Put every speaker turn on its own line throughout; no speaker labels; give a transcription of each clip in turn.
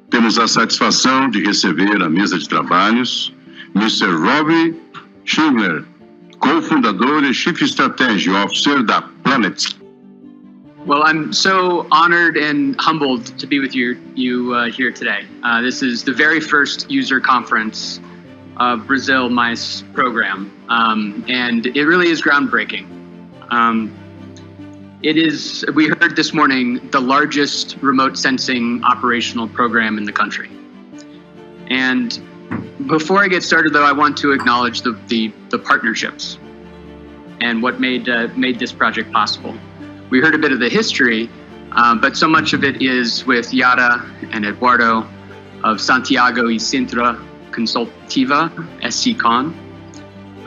Temos a satisfação de receber à mesa de trabalhos Mr. Robbie Schingler, Co-fundador e Chief Strategy Officer da Planet.
Well, I'm so honored and humbled to be with you here today. This is the very first user conference of RedeMAIS program, and it really is groundbreaking. It is, we heard this morning, the largest remote sensing operational program in the country. And before I get started, though, I want to acknowledge the partnerships and what made this project possible. We heard a bit of the history, but so much of it is with Iara and Eduardo of Santiago y Sintra Consultiva, SCCON,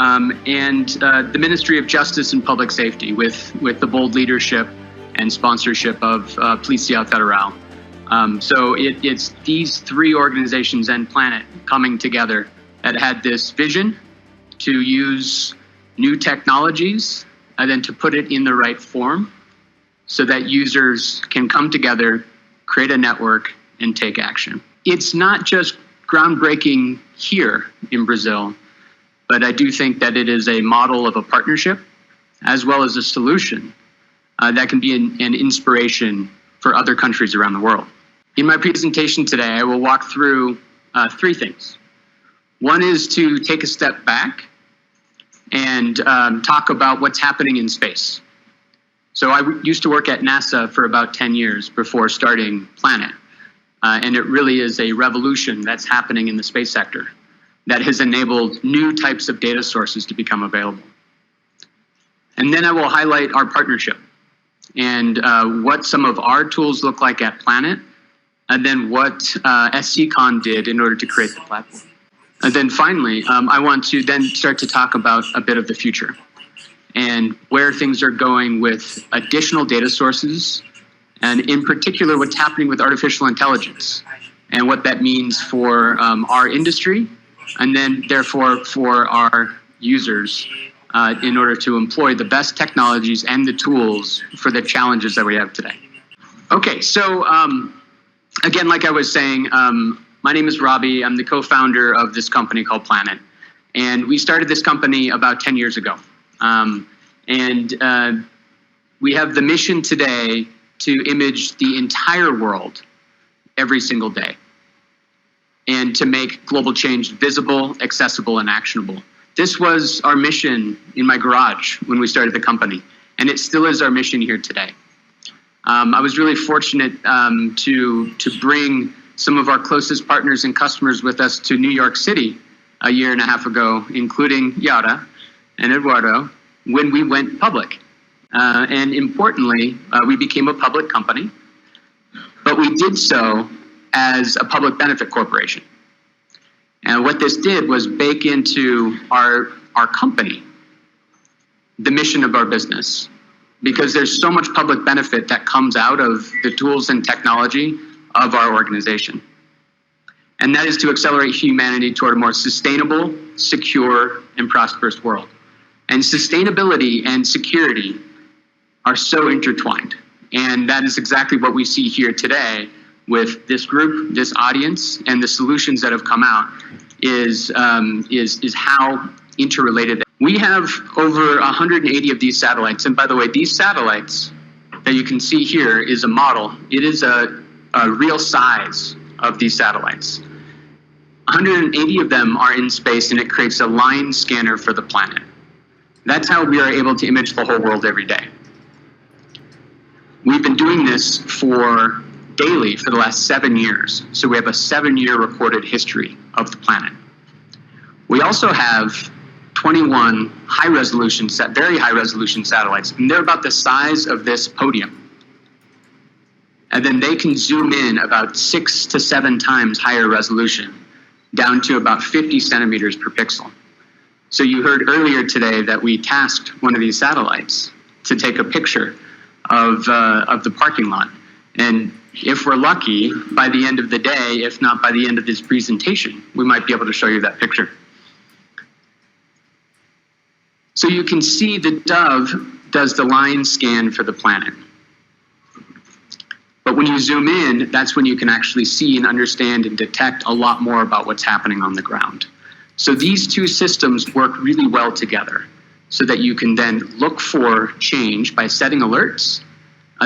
and the Ministry of Justice and Public Safety with the bold leadership and sponsorship of Polícia Federal. So it's these three organizations and Planet coming together that had this vision to use new technologies and then to put it in the right form so that users can come together, create a network, and take action. It's not just groundbreaking here in Brazil, but I do think that it is a model of a partnership as well as a solution that can be an inspiration for other countries around the world. In my presentation today, I will walk through three things. One is to take a step back and talk about what's happening in space. So I used to work at NASA for about 10 years before starting Planet. And it really is a revolution that's happening in the space sector that has enabled new types of data sources to become available. And then I will highlight our partnership and what some of our tools look like at Planet, and then what SCCON did in order to create the platform. And then finally, I want to then start to talk about a bit of the future and where things are going with additional data sources, and in particular, what's happening with artificial intelligence and what that means for our industry, and then therefore for our users in order to employ the best technologies and the tools for the challenges that we have today. Okay, so again, like I was saying, my name is Robbie. I'm the co-founder of this company called Planet. And we started this company about 10 years ago. We have the mission today to image the entire world every single day and to make global change visible, accessible, and actionable. This was our mission in my garage when we started the company, and it still is our mission here today. I was really fortunate to bring some of our closest partners and customers with us to New York City a year and a half ago, including Iara and Eduardo, when we went public. And importantly, we became a public company, but we did so as a public benefit corporation. And what this did was bake into our company the mission of our business, because there's so much public benefit that comes out of the tools and technology of our organization. And that is to accelerate humanity toward a more sustainable, secure, and prosperous world. And sustainability and security are so intertwined. And that is exactly what we see here today with this group, this audience, and the solutions that have come out is how interrelated. We have over 180 of these satellites. And by the way, these satellites that you can see here is a model. It is a real size of these satellites. 180 of them are in space, and it creates a line scanner for the planet. That's how we are able to image the whole world every day. We've been doing this daily for the last 7 years. So we have a 7-year recorded history of the planet. We also have 21 very high resolution satellites, and they're about the size of this podium. And then they can zoom in about 6 to 7 times higher resolution, down to about 50 centimeters per pixel. So you heard earlier today that we tasked one of these satellites to take a picture of the parking lot. And if we're lucky, by the end of the day, if not by the end of this presentation, we might be able to show you that picture. So you can see the Dove does the line scan for the planet. But when you zoom in, that's when you can actually see and understand and detect a lot more about what's happening on the ground. So these two systems work really well together so that you can then look for change by setting alerts.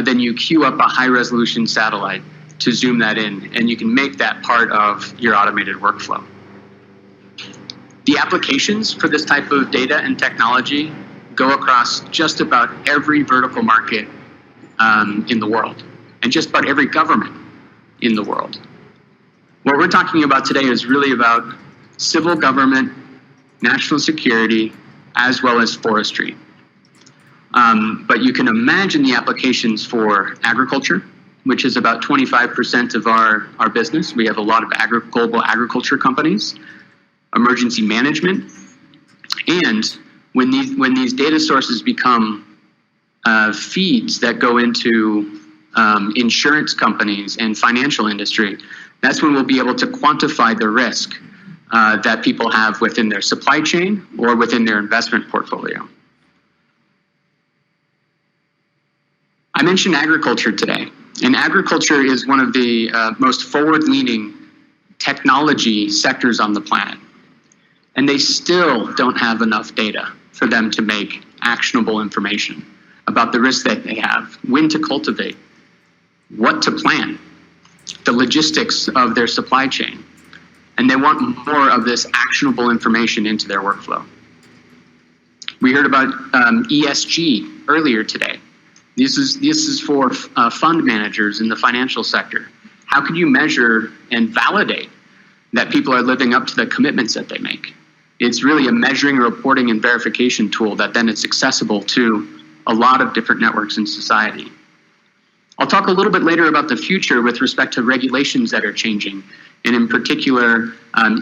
Then you queue up a high resolution satellite to zoom that in, and you can make that part of your automated workflow. The applications for this type of data and technology go across just about every vertical market in the world, and just about every government in the world. What we're talking about today is really about civil government, national security, as well as forestry. But you can imagine the applications for agriculture, which is about 25% of our business. We have a lot of global agriculture companies, emergency management, and when these data sources become feeds that go into insurance companies and financial industry, that's when we'll be able to quantify the risk that people have within their supply chain or within their investment portfolio. I mentioned agriculture today, and agriculture is one of the most forward-leaning technology sectors on the planet. And they still don't have enough data for them to make actionable information about the risks that they have, when to cultivate, what to plant, the logistics of their supply chain. And they want more of this actionable information into their workflow. We heard about ESG earlier today. This is for fund managers in the financial sector. How can you measure and validate that people are living up to the commitments that they make? It's really a measuring, reporting, and verification tool that then is accessible to a lot of different networks in society. I'll talk a little bit later about the future with respect to regulations that are changing, and in particular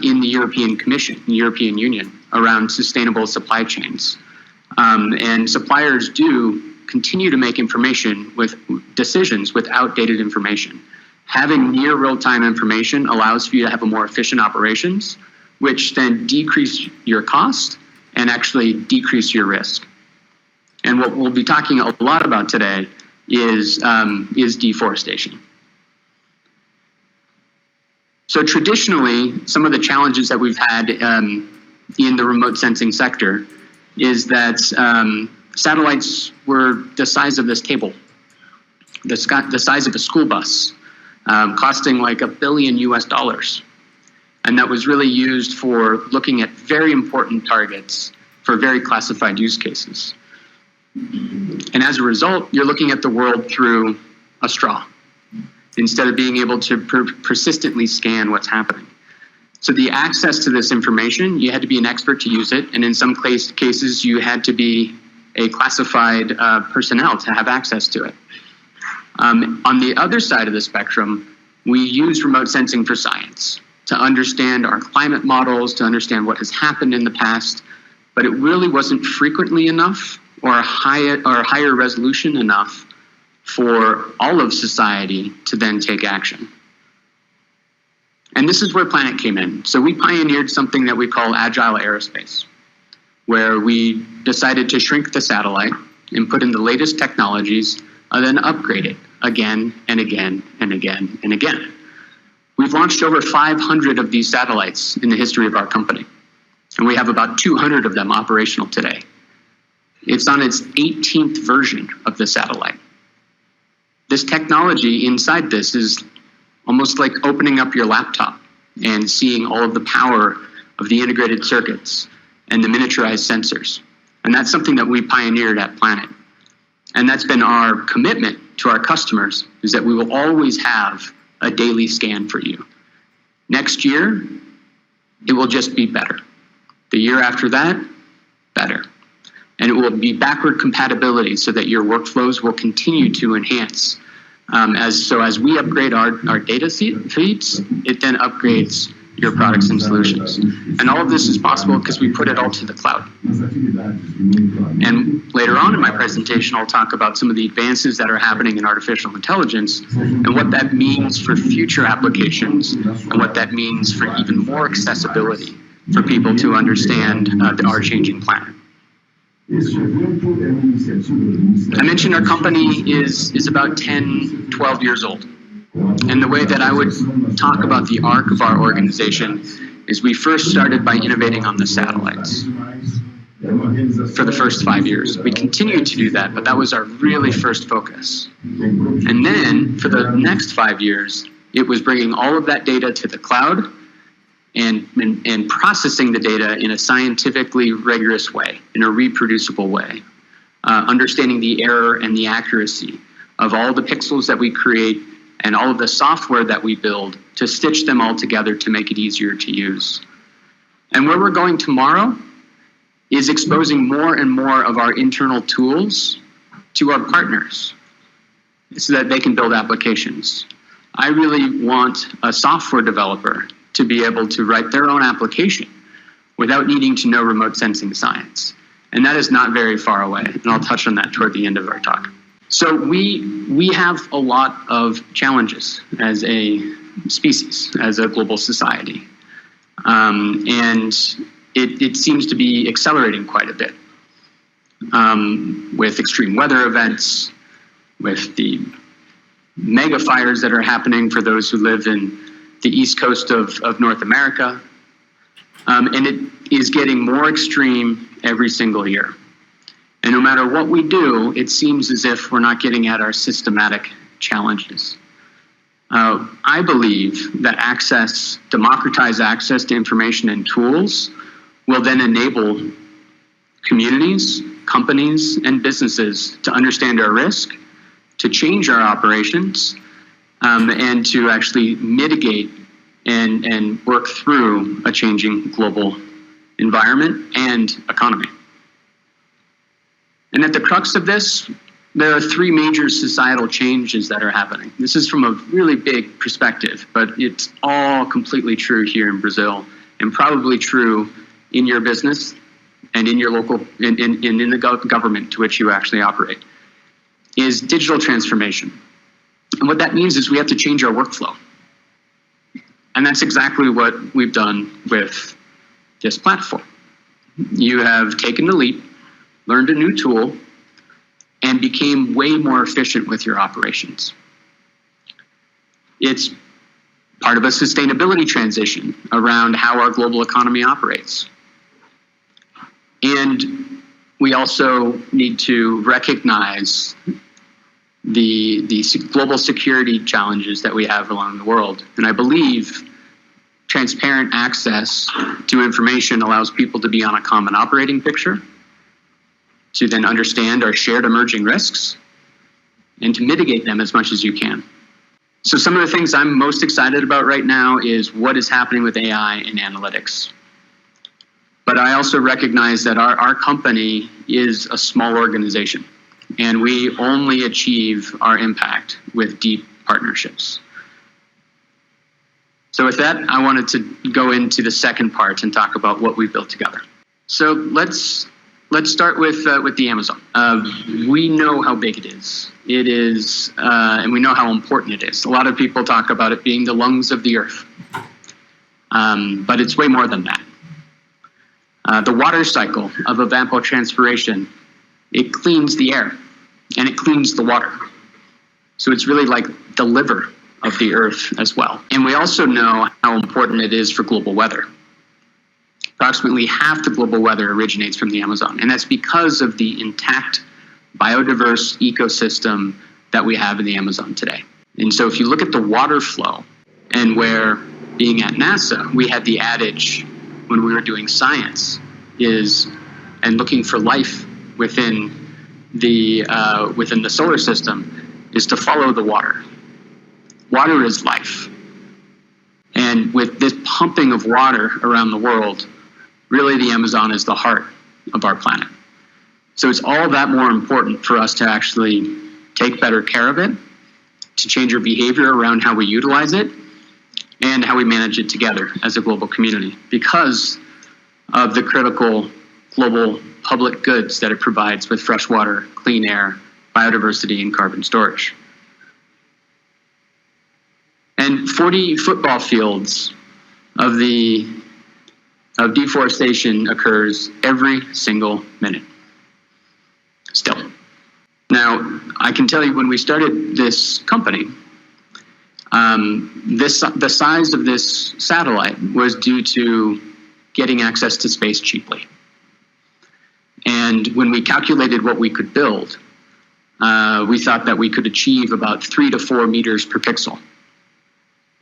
in the European Commission, the European Union, around sustainable supply chains. And suppliers do continue to make decisions with outdated information. Having near real-time information allows for you to have a more efficient operations, which then decrease your cost and actually decrease your risk. And what we'll be talking a lot about today is deforestation. So traditionally, some of the challenges that we've had in the remote sensing sector is that satellites were the size of this table, the size of a school bus, costing like $1 billion US. And that was really used for looking at very important targets for very classified use cases. And as a result, you're looking at the world through a straw instead of being able to persistently scan what's happening. So the access to this information, you had to be an expert to use it. And in some cases, you had to be a classified personnel to have access to it. On the other side of the spectrum, we use remote sensing for science, to understand our climate models, to understand what has happened in the past, but it really wasn't frequently enough or higher resolution enough for all of society to then take action. And this is where Planet came in. So we pioneered something that we call agile aerospace, where we decided to shrink the satellite and put in the latest technologies and then upgrade it again and again and again and again. We've launched over 500 of these satellites in the history of our company, and we have about 200 of them operational today. It's on its 18th version of the satellite. This technology inside this is almost like opening up your laptop and seeing all of the power of the integrated circuits and the miniaturized sensors. And that's something that we pioneered at Planet. And that's been our commitment to our customers, is that we will always have a daily scan for you. Next year, it will just be better. The year after that, better. And it will be backward compatibility so that your workflows will continue to enhance. As we upgrade our data feeds, it then upgrades your products and solutions. And all of this is possible because we put it all to the cloud. And later on in my presentation, I'll talk about some of the advances that are happening in artificial intelligence and what that means for future applications and what that means for even more accessibility for people to understand our changing planet. I mentioned our company is about 10, 12 years old. And the way that I would talk about the arc of our organization is we first started by innovating on the satellites for the first 5 years. We continued to do that, but that was our really first focus. And then for the next 5 years, it was bringing all of that data to the cloud and processing the data in a scientifically rigorous way, in a reproducible way, understanding the error and the accuracy of all the pixels that we create and all of the software that we build to stitch them all together to make it easier to use. And where we're going tomorrow is exposing more and more of our internal tools to our partners so that they can build applications. I really want a software developer to be able to write their own application without needing to know remote sensing science. And that is not very far away. And I'll touch on that toward the end of our talk. So we have a lot of challenges as a species, as a global society. And it seems to be accelerating quite a bit with extreme weather events, with the mega fires that are happening for those who live in the east coast of North America. And it is getting more extreme every single year. And no matter what we do, it seems as if we're not getting at our systematic challenges. I believe that democratized access to information and tools will then enable communities, companies, and businesses to understand our risk, to change our operations, and to actually mitigate and work through a changing global environment and economy. And at the crux of this, there are three major societal changes that are happening. This is from a really big perspective, but it's all completely true here in Brazil and probably true in your business and in your local, in the government to which you actually operate, is digital transformation. And what that means is we have to change our workflow. And that's exactly what we've done with this platform. You have taken the leap, learned a new tool, and became way more efficient with your operations. It's part of a sustainability transition around how our global economy operates. And we also need to recognize the global security challenges that we have along the world. And I believe transparent access to information allows people to be on a common operating picture, to then understand our shared emerging risks, and to mitigate them as much as you can. So some of the things I'm most excited about right now is what is happening with AI and analytics. But I also recognize that our company is a small organization, and we only achieve our impact with deep partnerships. So with that, I wanted to go into the second part and talk about what we built together. So let's start with the Amazon. We know how big it is. It is, and we know how important it is. A lot of people talk about it being the lungs of the earth, but it's way more than that. The water cycle of evapotranspiration, it cleans the air and it cleans the water. So it's really like the liver of the earth as well. And we also know how important it is for global weather. Approximately half the global weather originates from the Amazon, and that's because of the intact, biodiverse ecosystem that we have in the Amazon today. And so if you look at the water flow, and where, being at NASA, we had the adage when we were doing science and looking for life within the solar system, is to follow the water. Water is life. And with this pumping of water around the world, really the Amazon is the heart of our planet. So it's all that more important for us to actually take better care of it, to change our behavior around how we utilize it, and how we manage it together as a global community because of the critical global public goods that it provides with fresh water, clean air, biodiversity, and carbon storage. And 40 football fields of deforestation occurs every single minute, still. Now, I can tell you when we started this company, The size of this satellite was due to getting access to space cheaply. And when we calculated what we could build, we thought that we could achieve about 3 to 4 meters per pixel.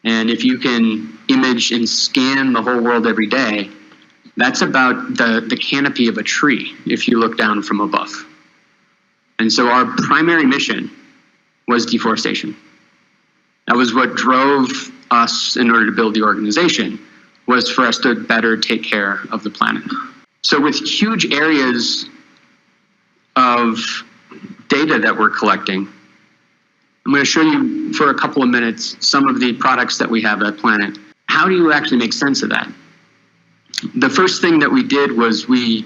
And if you can image and scan the whole world every day, that's about the canopy of a tree if you look down from above. And so our primary mission was deforestation. That was what drove us in order to build the organization, was for us to better take care of the planet. So with huge areas of data that we're collecting, I'm going to show you for a couple of minutes some of the products that we have at Planet. How do you actually make sense of that? The first thing that we did was we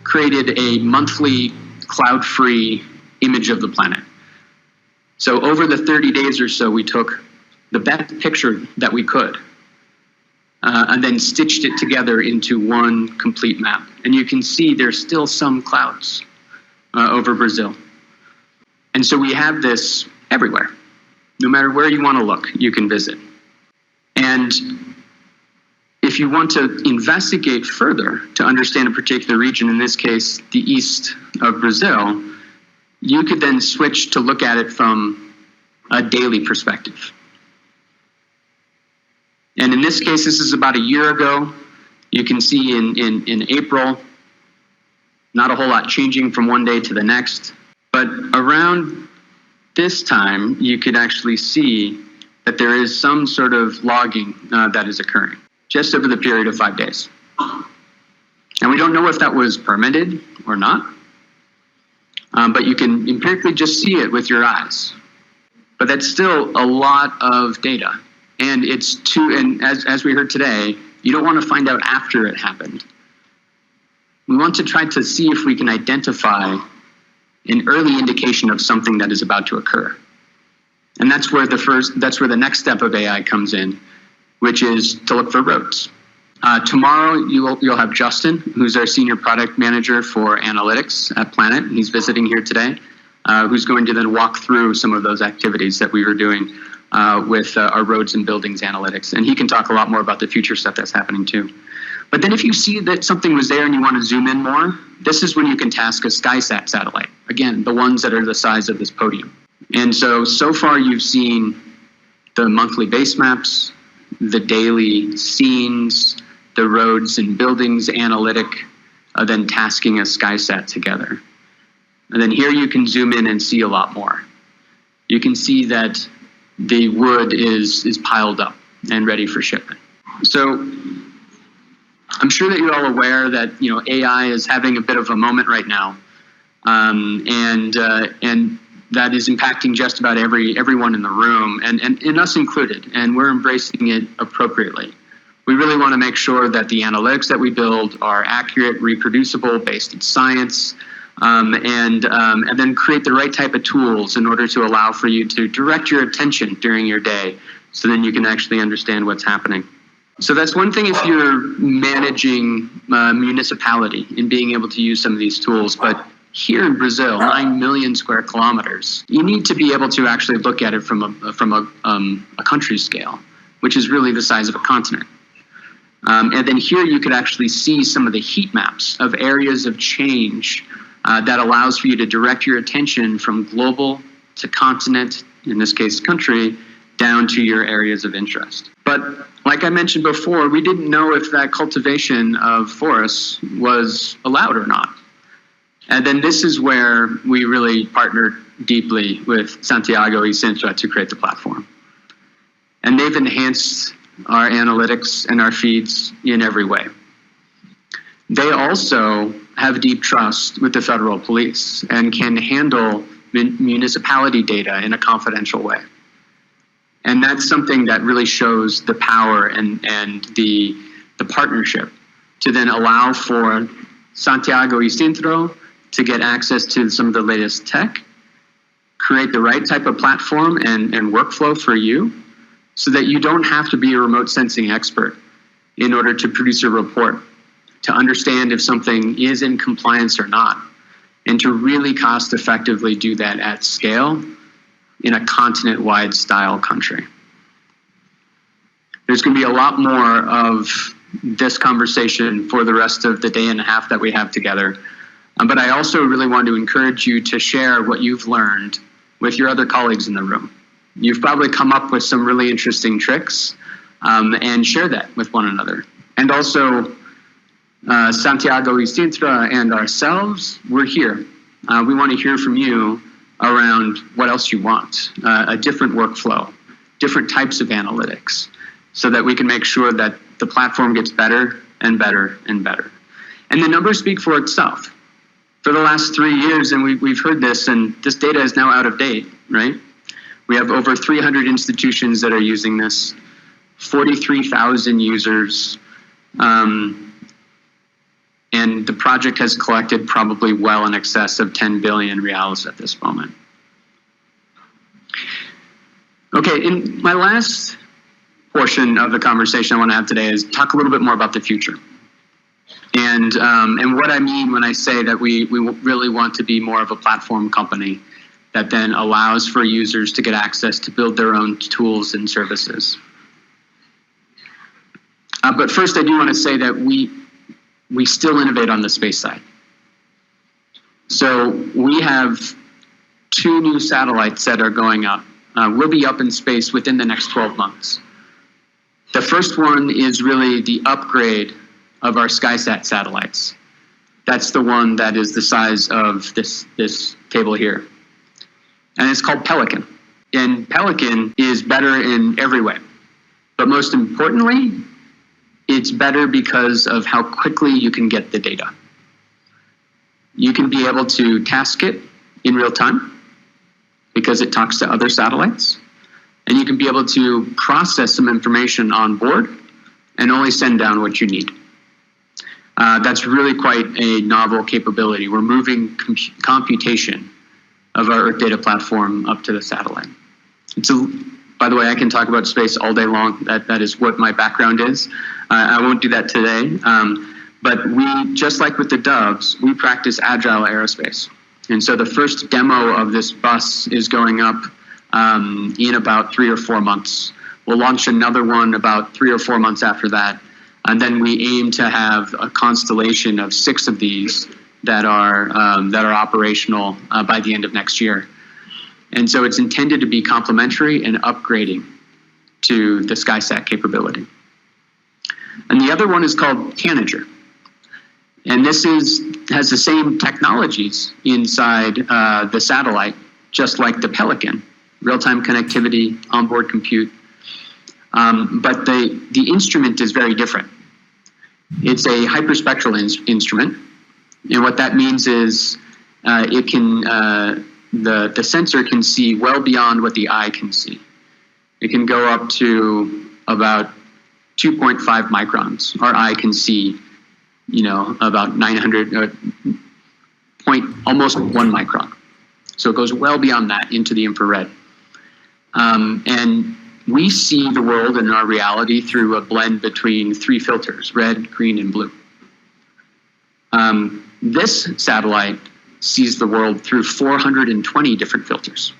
created a monthly cloud-free image of the planet. So over the 30 days or so, we took the best picture that we could and then stitched it together into one complete map. And you can see there's still some clouds over Brazil. And so we have this everywhere. No matter where you want to look, you can visit. And if you want to investigate further to understand a particular region, in this case, the east of Brazil, you could then switch to look at it from a daily perspective. And in this case, this is about a year ago. You can see in April, not a whole lot changing from one day to the next. But around this time, you could actually see that there is some sort of logging that is occurring just over the period of 5 days. And we don't know if that was permitted or not, but you can empirically just see it with your eyes. But that's still a lot of data. And as we heard today, you don't want to find out after it happened. We want to try to see if we can identify an early indication of something that is about to occur. And that's where the next step of AI comes in, which is to look for roads. Tomorrow you'll have Justin, who's our senior product manager for analytics at Planet. He's visiting here today, who's going to then walk through some of those activities that we were doing with our roads and buildings analytics. And he can talk a lot more about the future stuff that's happening too. But then if you see that something was there and you want to zoom in more, this is when you can task a SkySat satellite. Again, the ones that are the size of this podium. And so far you've seen the monthly base maps, the daily scenes, the roads and buildings analytic, then tasking a SkySat together. And then here you can zoom in and see a lot more. You can see that the wood is piled up and ready for shipment. So I'm sure that you're all aware that AI is having a bit of a moment right now, and that is impacting just about everyone in the room, and us included. And we're embracing it appropriately. We really want to make sure that the analytics that we build are accurate, reproducible, based in science, and then create the right type of tools in order to allow for you to direct your attention during your day, so then you can actually understand what's happening. So that's one thing if you're managing municipality and being able to use some of these tools. But here in Brazil, 9 million square kilometers, you need to be able to actually look at it from a country scale, which is really the size of a continent. And then here you could actually see some of the heat maps of areas of change that allows for you to direct your attention from global to continent, in this case country, down to your areas of interest. But like I mentioned before, we didn't know if that cultivation of forests was allowed or not. And then this is where we really partnered deeply with Santiago y Sintra to create the platform. And they've enhanced our analytics and our feeds in every way. They also have deep trust with the federal police and can handle municipality data in a confidential way. And that's something that really shows the power and the partnership to then allow for Santiago y Sintra to get access to some of the latest tech, create the right type of platform and workflow for you, so that you don't have to be a remote sensing expert in order to produce a report, to understand if something is in compliance or not, and to really cost effectively do that at scale in a continent-wide style country. There's going to be a lot more of this conversation for the rest of the day and a half that we have together. But I also really want to encourage you to share what you've learned with your other colleagues in the room. You've probably come up with some really interesting tricks, and share that with one another. And also, Santiago y Sintra and ourselves, we're here. We want to hear from you around what else you want, a different workflow, different types of analytics, so that we can make sure that the platform gets better and better and better. And the numbers speak for itself. For the last 3 years, and we've heard this, and this data is now out of date, right? We have over 300 institutions that are using this, 43,000 users, and the project has collected probably well in excess of 10 billion reals at this moment. Okay, in my last portion of the conversation I want to have today is talk a little bit more about the future. And what I mean when I say that we really want to be more of a platform company that then allows for users to get access to build their own tools and services. But first, I do want to say that we still innovate on the space side. So we have 2 new satellites that are going up. We'll be up in space within the next 12 months. The first one is really the upgrade of our SkySat satellites. That's the one that is the size of this table here. And it's called Pelican. And Pelican is better in every way. But most importantly, it's better because of how quickly you can get the data. You can be able to task it in real time because it talks to other satellites. And you can be able to process some information on board and only send down what you need. That's really quite a novel capability. We're moving computation of our Earth data platform up to the satellite. By the way, I can talk about space all day long. That is what my background is. I won't do that today. But we, just like with the Doves, we practice agile aerospace. And so the first demo of this bus is going up in about 3 or 4 months. We'll launch another one about 3 or 4 months after that. And then we aim to have a constellation of 6 of these that are operational by the end of next year. And so it's intended to be complementary and upgrading to the SkySat capability. And the other one is called Tanager. And this has the same technologies inside the satellite, just like the Pelican, real-time connectivity, onboard compute. But the instrument is very different. It's a hyperspectral instrument. And what that means is it can the sensor can see well beyond what the eye can see. It can go up to about 2.5 microns. Our eye can see, about 900, almost 1 micron. So it goes well beyond that into the infrared. And we see the world and our reality through a blend between 3 filters, red, green, and blue. This satellite sees the world through 420 different filters.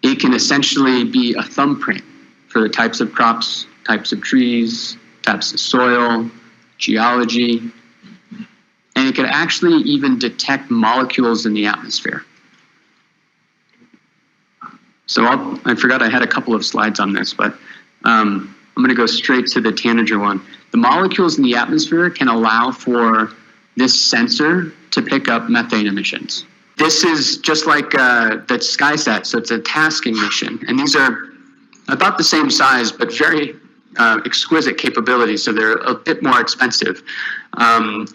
It can essentially be a thumbprint for the types of crops, types of trees, types of soil, geology, and it could actually even detect molecules in the atmosphere. So I forgot I had a couple of slides on this, but I'm going to go straight to the Tanager one. The molecules in the atmosphere can allow for this sensor to pick up methane emissions. This is just like the SkySat, so it's a tasking mission. And these are about the same size, but very exquisite capabilities, so they're a bit more expensive. But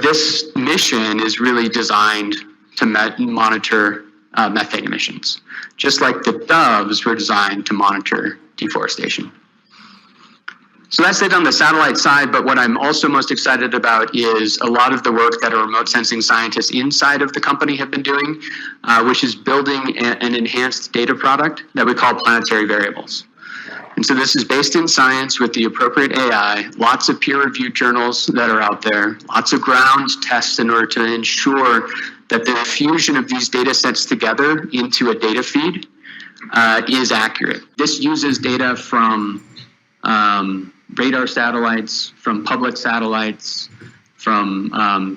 this mission is really designed to monitor methane emissions, just like the Doves were designed to monitor deforestation. So that's it on the satellite side, but what I'm also most excited about is a lot of the work that our remote sensing scientists inside of the company have been doing, which is building an enhanced data product that we call planetary variables. And so this is based in science with the appropriate AI, lots of peer-reviewed journals that are out there, lots of ground tests in order to ensure that the fusion of these data sets together into a data feed is accurate. This uses data from radar satellites, from public satellites, from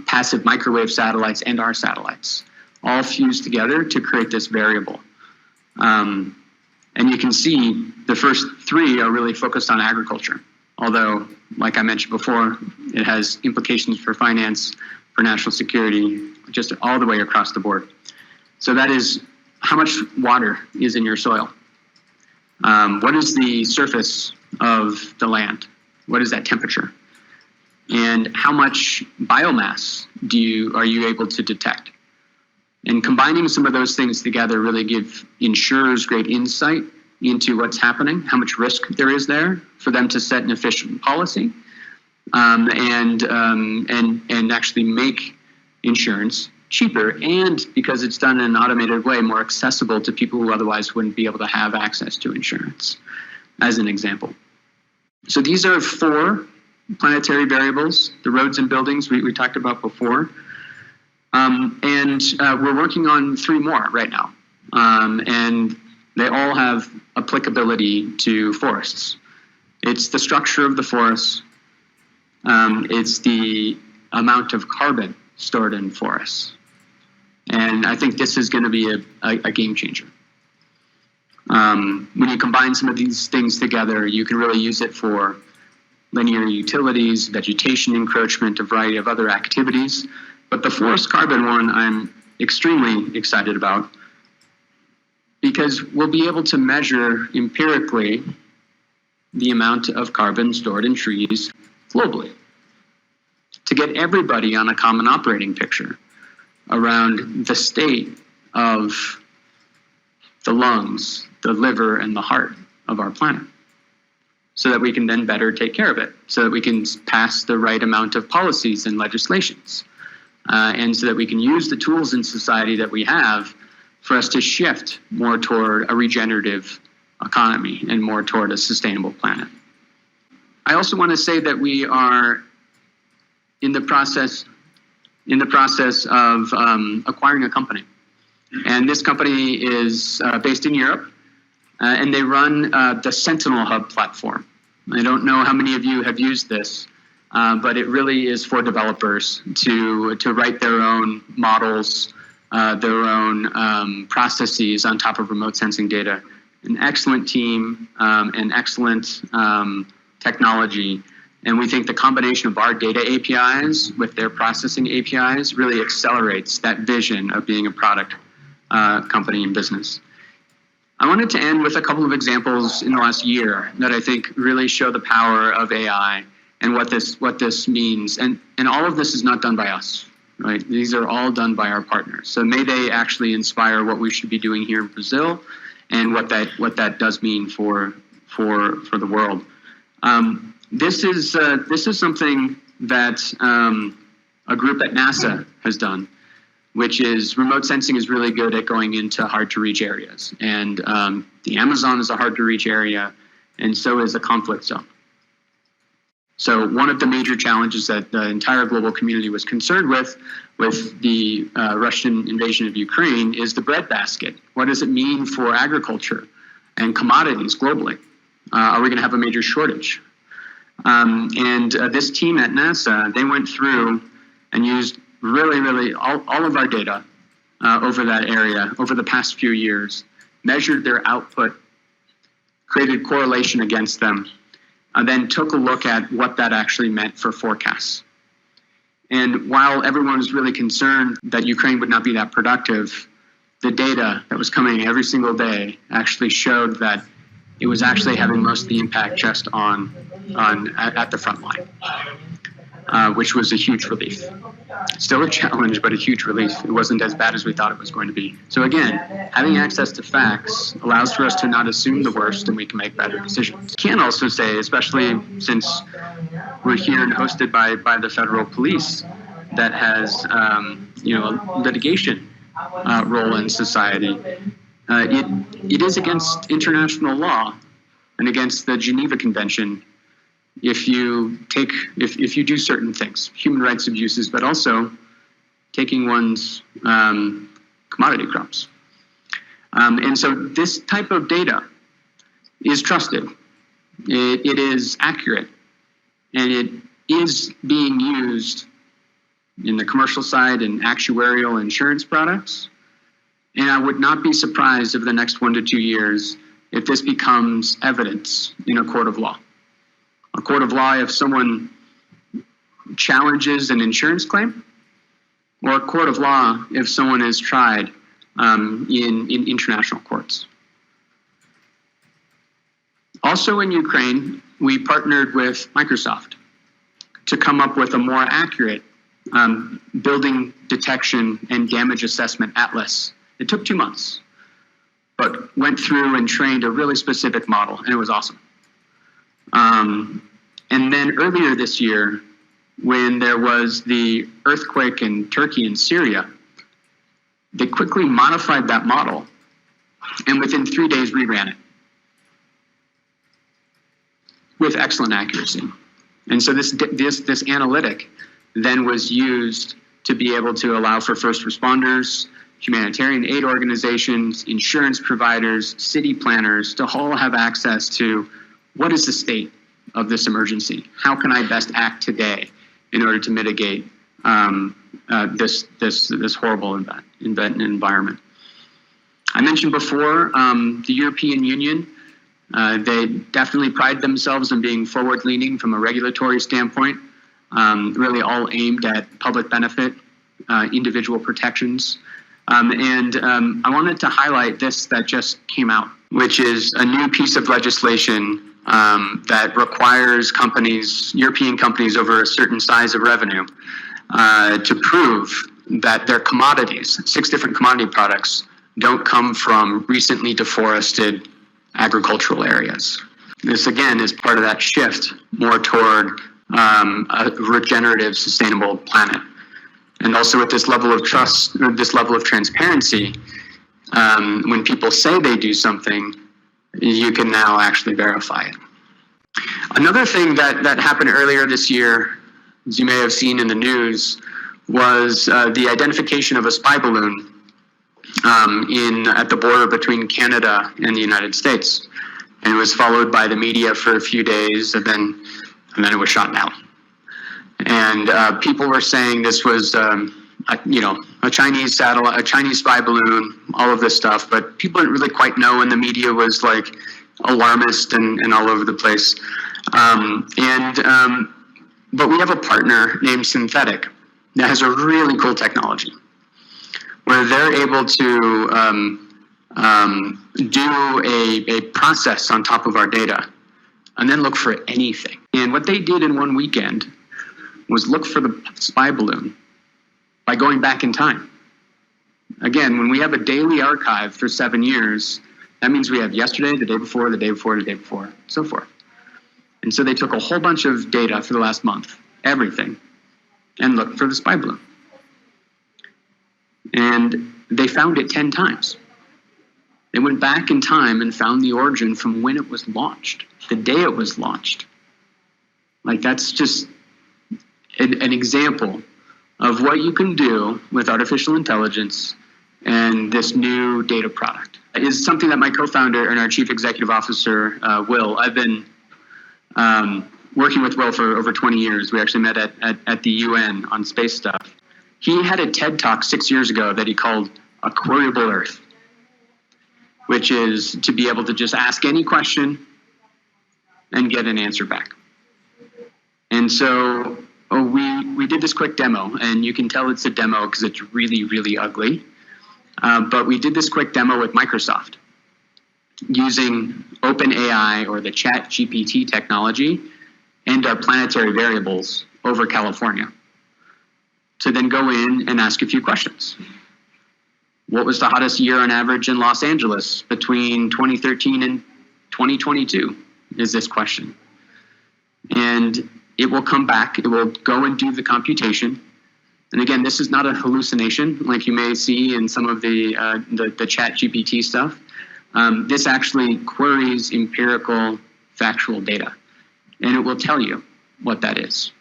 passive microwave satellites, and our satellites, all fused together to create this variable. And you can see the first three are really focused on agriculture, although, like I mentioned before, it has implications for finance, for national security, just all the way across the board. So that is how much water is in your soil. What is the surface of the land? What is that temperature? And how much biomass are you able to detect? And combining some of those things together really give insurers great insight into what's happening, how much risk there is there for them to set an efficient policy, and actually make insurance cheaper, and because it's done in an automated way, more accessible to people who otherwise wouldn't be able to have access to insurance, as an example. So these are 4 planetary variables, the roads and buildings we talked about before. And we're working on 3 more right now. And they all have applicability to forests. It's the structure of the forest. It's the amount of carbon stored in forests. And I think this is going to be a game changer. When you combine some of these things together, you can really use it for linear utilities, vegetation encroachment, a variety of other activities. But the forest carbon one I'm extremely excited about, because we'll be able to measure empirically the amount of carbon stored in trees globally to get everybody on a common operating picture around the state of the lungs, the liver, and the heart of our planet, so that we can then better take care of it, so that we can pass the right amount of policies and legislations, and so that we can use the tools in society that we have for us to shift more toward a regenerative economy and more toward a sustainable planet. I also want to say that we are in the process of acquiring a company. And this company is based in Europe, and they run the Sentinel Hub platform. I don't know how many of you have used this, but it really is for developers to write their own models, their own processes on top of remote sensing data. An excellent team, an excellent technology. And we think the combination of our data APIs with their processing APIs really accelerates that vision of being a product company and business. I wanted to end with a couple of examples in the last year that I think really show the power of AI and what this means. And all of this is not done by us, right? These are all done by our partners. So may they actually inspire what we should be doing here in Brazil and what that does mean for the world. This is something that a group at NASA has done, which is remote sensing is really good at going into hard to reach areas. And the Amazon is a hard to reach area, and so is a conflict zone. So one of the major challenges that the entire global community was concerned with the Russian invasion of Ukraine is the breadbasket. What does it mean for agriculture and commodities globally? Are we going to have a major shortage? And this team at NASA, they went through and used really all of our data over that area over the past few years, measured their output, created correlation against them, and then took a look at what that actually meant for forecasts. And while everyone was really concerned that Ukraine would not be that productive, the data that was coming every single day actually showed that it was actually having most of the impact just at the front line, which was a huge relief. Still a challenge, but a huge relief. It wasn't as bad as we thought it was going to be. So again, having access to facts allows for us to not assume the worst, and we can make better decisions. I can also say, especially since we're here and hosted by the federal police that has a litigation role in society, it is against international law and against the Geneva Convention if you do certain things, human rights abuses, but also taking one's commodity crops. And so this type of data is trusted. It is accurate, and it is being used in the commercial side in actuarial insurance products. And I would not be surprised over the next 1 to 2 years if this becomes evidence in a court of law. A court of law if someone challenges an insurance claim, or a court of law if someone is tried in international courts. Also in Ukraine, we partnered with Microsoft to come up with a more accurate building detection and damage assessment atlas. It took 2 months, but went through and trained a really specific model, and it was awesome. And then earlier this year, when there was the earthquake in Turkey and Syria, they quickly modified that model, and within 3 days reran it with excellent accuracy. And so this analytic then was used to be able to allow for first responders, humanitarian aid organizations, insurance providers, city planners to all have access to what is the state of this emergency? How can I best act today in order to mitigate this horrible environment? I mentioned before the European Union. They definitely pride themselves on being forward-leaning from a regulatory standpoint, really all aimed at public benefit, individual protections. And I wanted to highlight this that just came out, which is a new piece of legislation that requires companies, European companies over a certain size of revenue, to prove that their commodities, 6 different commodity products, don't come from recently deforested agricultural areas. This, again, is part of that shift more toward a regenerative, sustainable planet. And also with this level of trust, this level of transparency, when people say they do something, you can now actually verify it. Another thing that happened earlier this year, as you may have seen in the news, was the identification of a spy balloon at the border between Canada and the United States. And it was followed by the media for a few days, and then it was shot down. And people were saying this was, a Chinese satellite, a Chinese spy balloon, all of this stuff, but people didn't really quite know, and the media was like alarmist and all over the place. But we have a partner named Synthetic that has a really cool technology where they're able to do a process on top of our data and then look for anything. And what they did in one weekend was look for the spy balloon by going back in time. Again, when we have a daily archive for 7 years, that means we have yesterday, the day before, the day before, the day before, so forth. And so they took a whole bunch of data for the last month, everything, and looked for the spy balloon. And they found it 10 times. They went back in time and found the origin from when it was launched, the day it was launched. Like, that's just an example of what you can do with artificial intelligence and this new data product. It is something that my co-founder and our chief executive officer, Will, I've been working with Will for over 20 years. We actually met at the UN on space stuff. He had a TED Talk 6 years ago that he called A Queryable Earth, which is to be able to just ask any question and get an answer back. And so we did this quick demo, and you can tell it's a demo because it's really, really ugly. But we did this quick demo with Microsoft using OpenAI or the ChatGPT technology and our planetary variables over California to then go in and ask a few questions. What was the hottest year on average in Los Angeles between 2013 and 2022 is this question. And it will come back, it will go and do the computation. And again, this is not a hallucination like you may see in some of the ChatGPT stuff. This actually queries empirical factual data, and it will tell you what that is.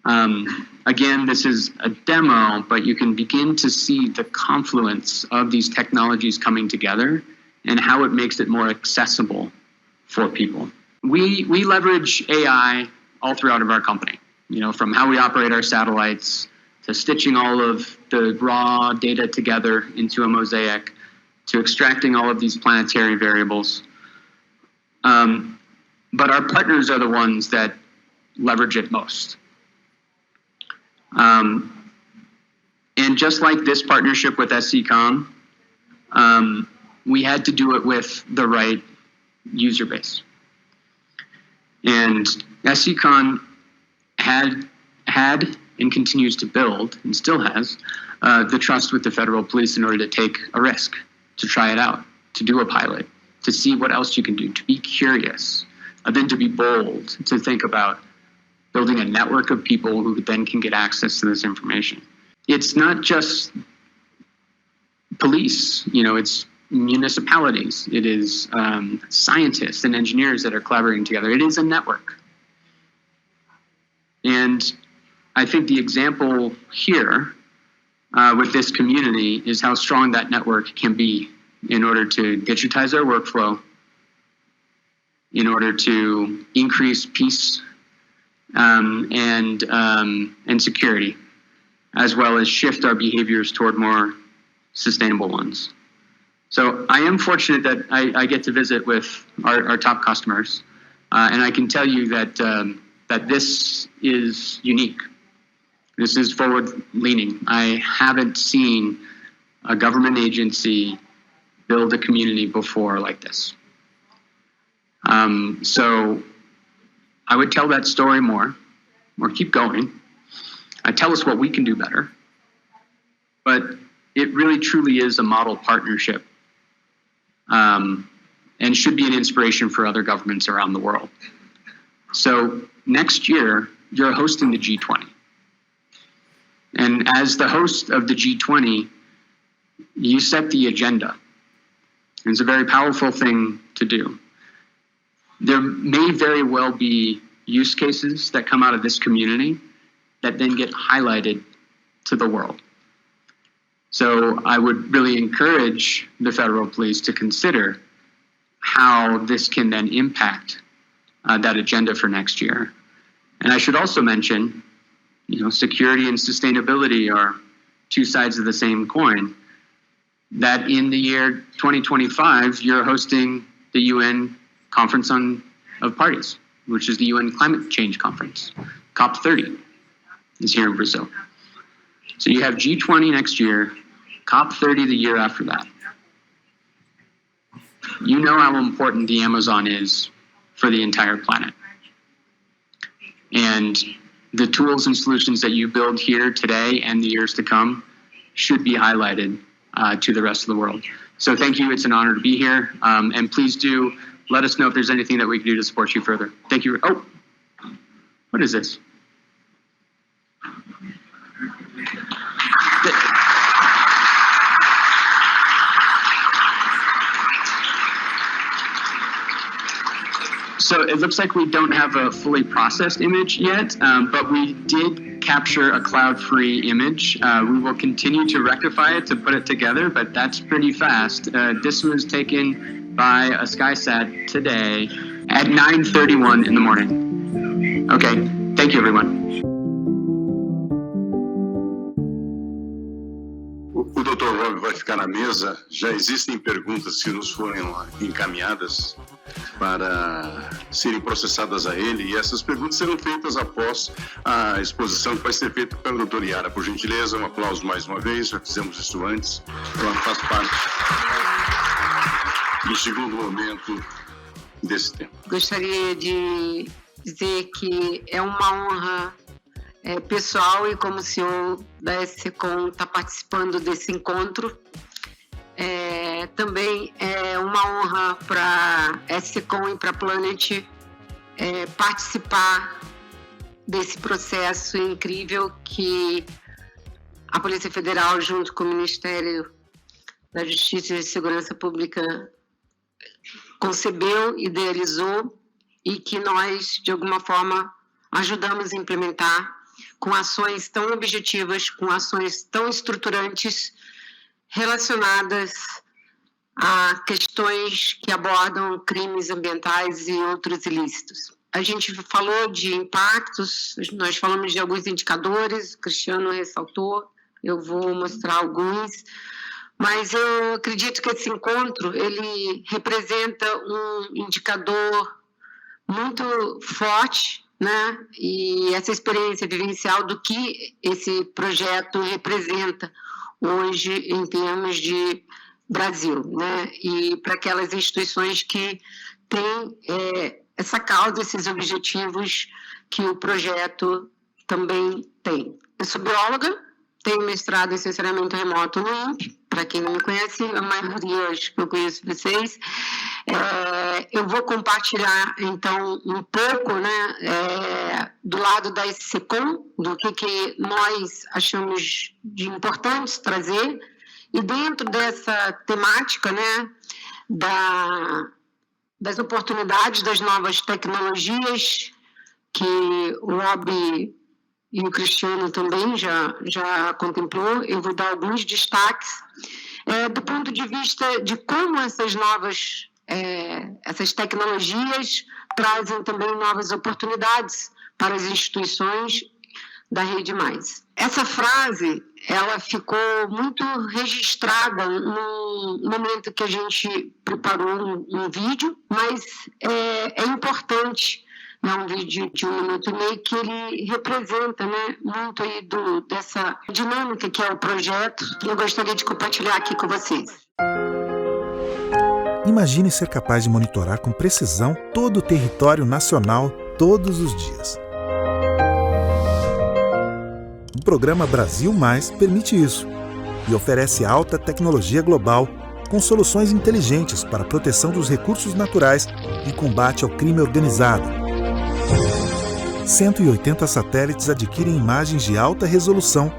Again, this is a demo, but you can begin to see the confluence of these technologies coming together and how it makes it more accessible for people. We leverage AI all throughout of our company, from how we operate our satellites to stitching all of the raw data together into a mosaic to extracting all of these planetary variables. But our partners are the ones that leverage it most. And just like this partnership with SCCON, we had to do it with the right user base. And SCCON had and continues to build, and still has, the trust with the federal police in order to take a risk, to try it out, to do a pilot, to see what else you can do, to be curious, and then to be bold, to think about building a network of people who then can get access to this information. It's not just police, it's municipalities, it is scientists and engineers that are collaborating together. It is a network. And I think the example here with this community is how strong that network can be in order to digitize our workflow, in order to increase peace and security, as well as shift our behaviors toward more sustainable ones. So I am fortunate that I get to visit with our top customers, and I can tell you that this is unique. This is forward-leaning. I haven't seen a government agency build a community before like this. So I would tell that story more, or keep going. Tell us what we can do better. But it really truly is a model partnership, and should be an inspiration for other governments around the world. So next year, you're hosting the G20. And as the host of the G20, you set the agenda. It's a very powerful thing to do. There may very well be use cases that come out of this community that then get highlighted to the world. So I would really encourage the federal police to consider how this can then impact that agenda for next year. And I should also mention, security and sustainability are two sides of the same coin. That in the year 2025, you're hosting the UN Conference of Parties, which is the UN Climate Change Conference. COP30 is here in Brazil. So you have G20 next year, COP30 the year after that. You know how important the Amazon is for the entire planet. And the tools and solutions that you build here today and the years to come should be highlighted to the rest of the world. So thank you. It's an honor to be here. And please do let us know if there's anything that we can do to support you further. Thank you. Oh, what is this? So it looks like we don't have a fully processed image yet, but we did capture a cloud-free image. We will continue to rectify it to put it together, but that's pretty fast. This was taken by a SkySat today at 9:31 in the morning. Okay, thank you, everyone.
O Dr. Robbie vai ficar na mesa. Já existem perguntas que nos foram encaminhadas para serem processadas a ele, e essas perguntas serão feitas após a exposição que vai ser feita pela Dr. Iara. Por gentileza, um aplauso mais uma vez, já fizemos isso antes. Ela faz parte do segundo momento desse tempo.
Gostaria de dizer que é uma honra pessoal e como CEO da SCCON está participando desse encontro. Também é uma honra para a SCCON e para a Planet participar desse processo incrível que a Polícia Federal, junto com o Ministério da Justiça e Segurança Pública, concebeu, idealizou e que nós, de alguma forma, ajudamos a implementar com ações tão objetivas, com ações tão estruturantes relacionadas a questões que abordam crimes ambientais e outros ilícitos. A gente falou de impactos, nós falamos de alguns indicadores, o Cristiano ressaltou, eu vou mostrar alguns, mas eu acredito que esse encontro, ele representa um indicador muito forte, né? E essa experiência vivencial do que esse projeto representa hoje em termos de Brasil, né? E para aquelas instituições que têm essa causa, esses objetivos que o projeto também tem. Eu sou bióloga, tenho mestrado em sensoramento remoto no INPE, para quem não me conhece, a maioria acho que eu conheço vocês. Eu vou compartilhar, então, um pouco, né, do lado da SCCON, do que nós achamos de importante trazer, e dentro dessa temática, né, das oportunidades das novas tecnologias, que o Robbie e o Cristiano também já contemplou, eu vou dar alguns destaques, do ponto de vista de como essas novas essas tecnologias trazem também novas oportunidades para as instituições da RedeMAIS. Essa frase, ela ficou muito registrada no momento que a gente preparou um vídeo, mas é importante, né, um vídeo de 1 minuto e meio, que ele representa, né, muito aí dessa dinâmica que é o projeto, que eu gostaria de compartilhar aqui com vocês.
Imagine ser capaz de monitorar com precisão todo o território nacional todos os dias. O programa Brasil Mais permite isso e oferece alta tecnologia global com soluções inteligentes para a proteção dos recursos naturais e combate ao crime organizado. 180 satélites adquirem imagens de alta resolução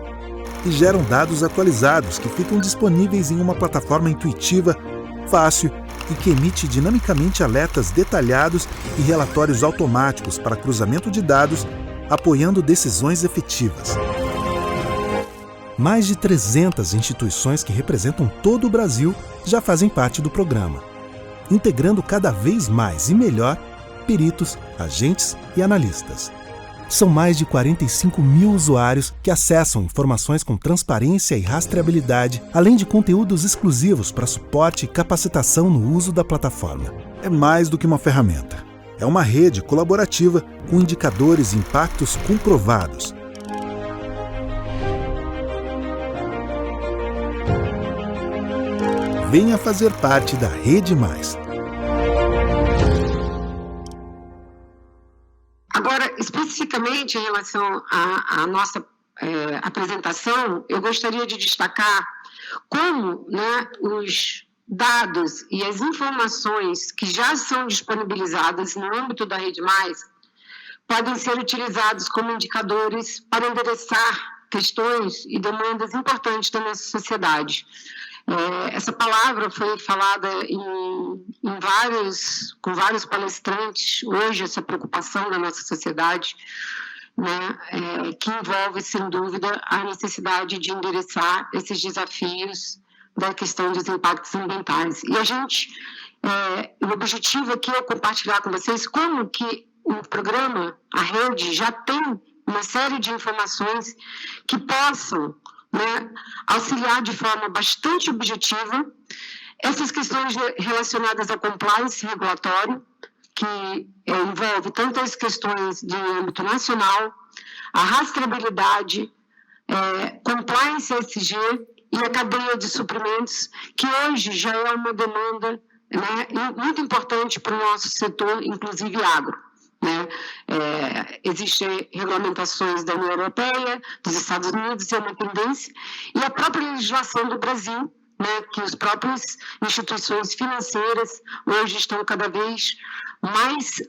e geram dados atualizados que ficam disponíveis em uma plataforma intuitiva, fácil e que emite dinamicamente alertas detalhados e relatórios automáticos para cruzamento de dados, apoiando decisões efetivas. Mais de 300 instituições que representam todo o Brasil já fazem parte do programa, integrando cada vez mais e melhor peritos, agentes e analistas. São mais de 45 mil usuários que acessam informações com transparência e rastreabilidade, além de conteúdos exclusivos para suporte e capacitação no uso da plataforma. É mais do que uma ferramenta. É uma rede colaborativa com indicadores e impactos comprovados. Venha fazer parte da RedeMAIS.
Agora, especificamente em relação à nossa apresentação, eu gostaria de destacar como, né, os dados e as informações que já são disponibilizadas no âmbito da RedeMAIS podem ser utilizados como indicadores para endereçar questões e demandas importantes da nossa sociedade. Essa palavra foi falada com vários palestrantes hoje, essa preocupação da nossa sociedade, né, que envolve, sem dúvida, a necessidade de endereçar esses desafios da questão dos impactos ambientais. E o objetivo aqui é compartilhar com vocês como que o programa, a rede, já tem uma série de informações que possam, né, auxiliar de forma bastante objetiva essas questões relacionadas à compliance regulatório, que envolve tanto as questões de âmbito nacional, a rastreabilidade, compliance ESG e a cadeia de suprimentos, que hoje já é uma demanda, né, muito importante para o nosso setor, inclusive agro. Né? Existem regulamentações da União Europeia, dos Estados Unidos, é uma tendência, e a própria legislação do Brasil, né, que as próprias instituições financeiras hoje estão cada vez mais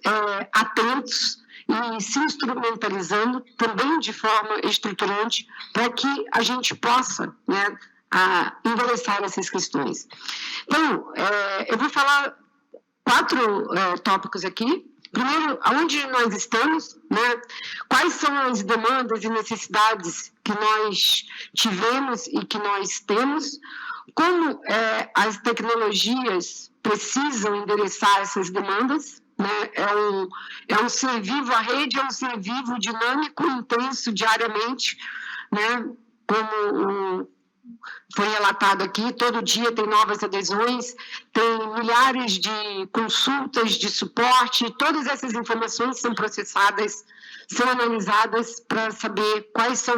atentos e se instrumentalizando também de forma estruturante para que a gente possa, né, endereçar essas questões. Então, eu vou falar 4 tópicos aqui. Primeiro, aonde nós estamos, né? Quais são as demandas e necessidades que nós tivemos e que nós temos, como as tecnologias precisam endereçar essas demandas, né? É um ser vivo, a rede é um ser vivo, dinâmico, intenso diariamente, né? Como foi relatado aqui, todo dia tem novas adesões, tem milhares de consultas de suporte, todas essas informações são processadas, são analisadas para saber quais são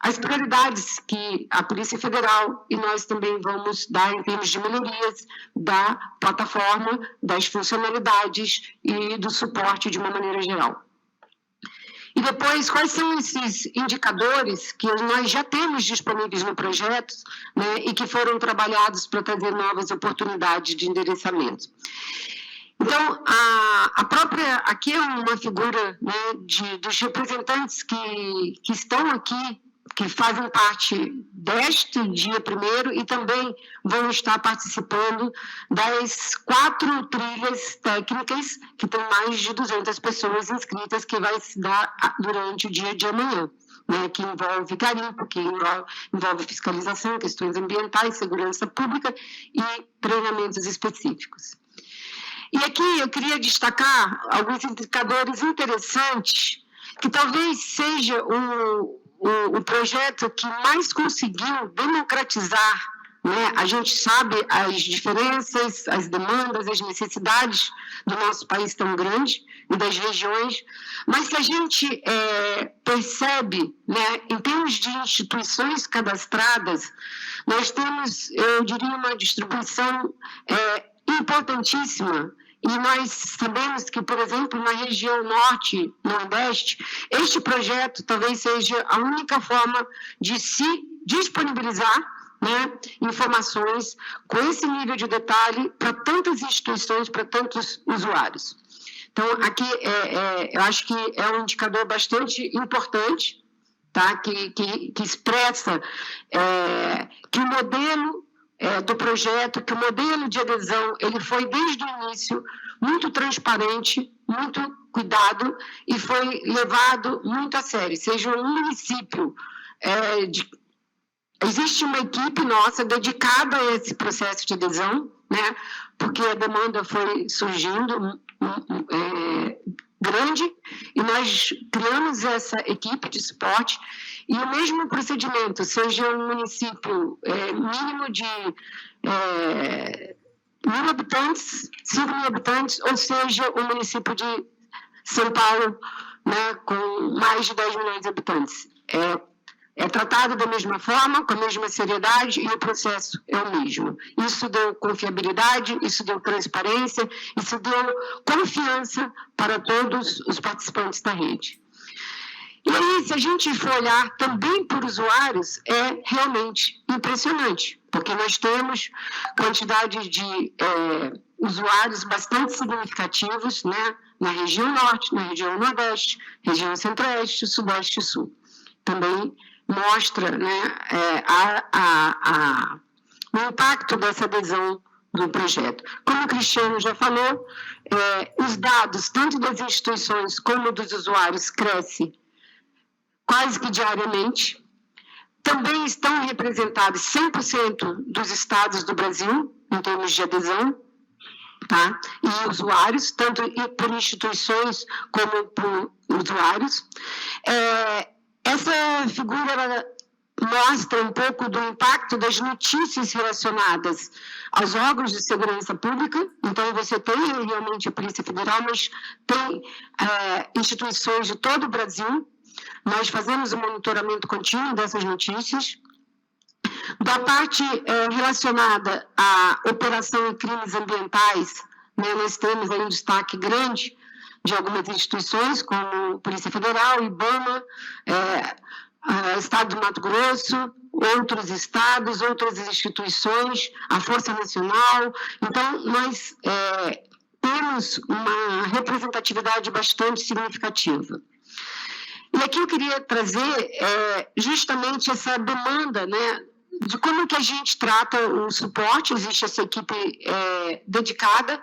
as prioridades que a Polícia Federal e nós também vamos dar em termos de melhorias da plataforma, das funcionalidades e do suporte de uma maneira geral. E depois, quais são esses indicadores que nós já temos disponíveis no projeto, né, e que foram trabalhados para trazer novas oportunidades de endereçamento? Então, aqui é uma figura, né, dos representantes que estão aqui, que fazem parte deste dia primeiro e também vão estar participando das 4 trilhas técnicas, que tem mais de 200 pessoas inscritas, que vai se dar durante o dia de amanhã, né, que envolve garimpo, que envolve fiscalização, questões ambientais, segurança pública e treinamentos específicos. E aqui eu queria destacar alguns indicadores interessantes, que talvez seja o projeto que mais conseguiu democratizar, né? A gente sabe as diferenças, as demandas, as necessidades do nosso país tão grande e das regiões, mas se a gente percebe, né, em termos de instituições cadastradas, nós temos, eu diria, uma distribuição importantíssima. E nós sabemos que, por exemplo, na região norte, nordeste, este projeto talvez seja a única forma de se disponibilizar, né, informações com esse nível de detalhe para tantas instituições, para tantos usuários. Então, aqui eu acho que é um indicador bastante importante, tá, que expressa que o modelo do projeto, que o modelo de adesão ele foi desde o início muito transparente, muito cuidado e foi levado muito a sério. Seja um município, existe uma equipe nossa dedicada a esse processo de adesão, né? Porque a demanda foi surgindo grande e nós criamos essa equipe de suporte. E o mesmo procedimento, seja um município mínimo de 1.000 habitantes, 5.000 habitantes, ou seja, o município de São Paulo, né, com mais de 10 milhões de habitantes. É tratado da mesma forma, com a mesma seriedade, e o processo é o mesmo. Isso deu confiabilidade, isso deu transparência, isso deu confiança para todos os participantes da rede. E aí, se a gente for olhar também por usuários, é realmente impressionante, porque nós temos quantidade de usuários bastante significativos, né, na região norte, na região nordeste, região centro-oeste, sudeste e sul. Também mostra, né, o impacto dessa adesão do projeto. Como o Cristiano já falou, os dados, tanto das instituições como dos usuários, crescem quase que diariamente. Também estão representados 100% dos estados do Brasil, em termos de adesão, tá? E usuários, tanto por instituições como por usuários. Essa figura ela mostra um pouco do impacto das notícias relacionadas aos órgãos de segurança pública. Então, você tem realmente a Polícia Federal, mas tem instituições de todo o Brasil. Nós fazemos um monitoramento contínuo dessas notícias. Da parte relacionada à operação e crimes ambientais, né, nós temos aí um destaque grande de algumas instituições, como Polícia Federal, IBAMA, Estado do Mato Grosso, outros estados, outras instituições, a Força Nacional. Então, nós temos uma representatividade bastante significativa. E aqui eu queria trazer justamente essa demanda, né, de como que a gente trata o suporte. Existe essa equipe dedicada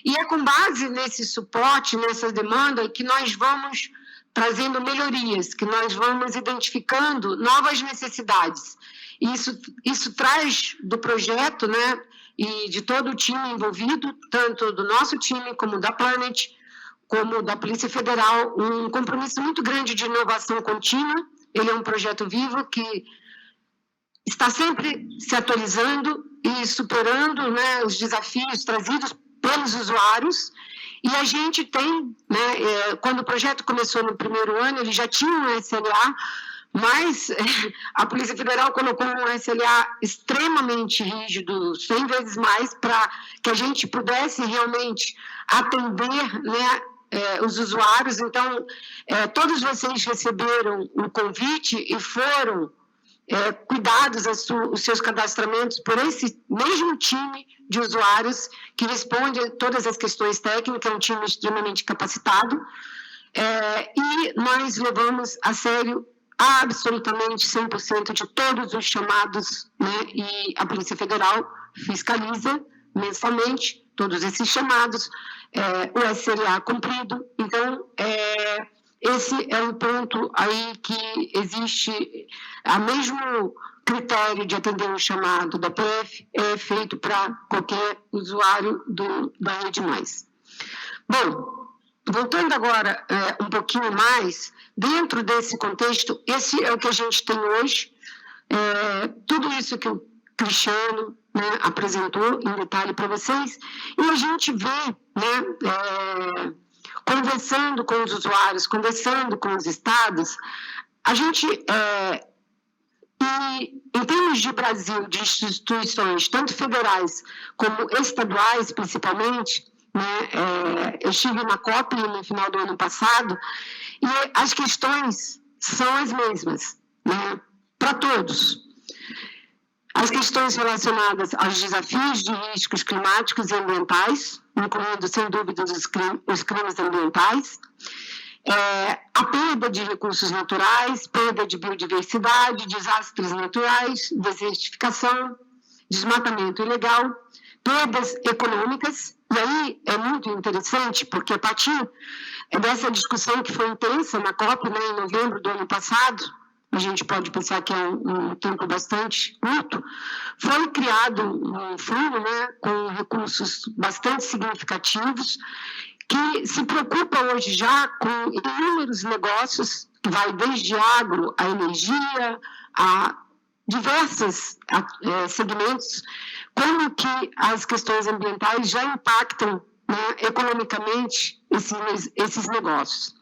E é com base nesse suporte, nessa demanda, que nós vamos trazendo melhorias, que nós vamos identificando novas necessidades. Isso traz do projeto, né, e de todo o time envolvido, tanto do nosso time como da Planet, como da Polícia Federal, um compromisso muito grande de inovação contínua. Ele é um projeto vivo que está sempre se atualizando e superando, né, os desafios trazidos pelos usuários. E a gente tem, né, quando o projeto começou no primeiro ano, ele já tinha um SLA, mas a Polícia Federal colocou um SLA extremamente rígido, 100 vezes mais, para que a gente pudesse realmente atender, né, os usuários. Então, todos vocês receberam o convite e foram cuidados os seus cadastramentos por esse mesmo time de usuários que responde a todas as questões técnicas, é um time extremamente capacitado, e nós levamos a sério absolutamente 100% de todos os chamados, né, e a Polícia Federal fiscaliza mensalmente todos esses chamados, o SLA cumprido. Então, esse é um ponto aí que existe, o mesmo critério de atender um chamado da PF é feito para qualquer usuário da RedeMAIS. Bom, voltando agora um pouquinho mais, dentro desse contexto, esse é o que a gente tem hoje, tudo isso que o Cristiano, né, apresentou em detalhe para vocês, e a gente vê, né, conversando com os usuários, conversando com os estados, a gente, em termos de Brasil, de instituições, tanto federais como estaduais, principalmente, né, eu estive na COP no final do ano passado, e as questões são as mesmas, né, para todos. As questões relacionadas aos desafios de riscos climáticos e ambientais, incluindo, sem dúvida, os crimes ambientais, a perda de recursos naturais, perda de biodiversidade, desastres naturais, desertificação, desmatamento ilegal, perdas econômicas. E aí é muito interessante, porque a partir dessa discussão que foi intensa na COP, né, em novembro do ano passado, a gente pode pensar que é um tempo bastante curto, foi criado um fundo, né, com recursos bastante significativos, que se preocupa hoje já com inúmeros negócios, que vai desde agro a energia, a diversos segmentos, como que as questões ambientais já impactam, né, economicamente esses negócios.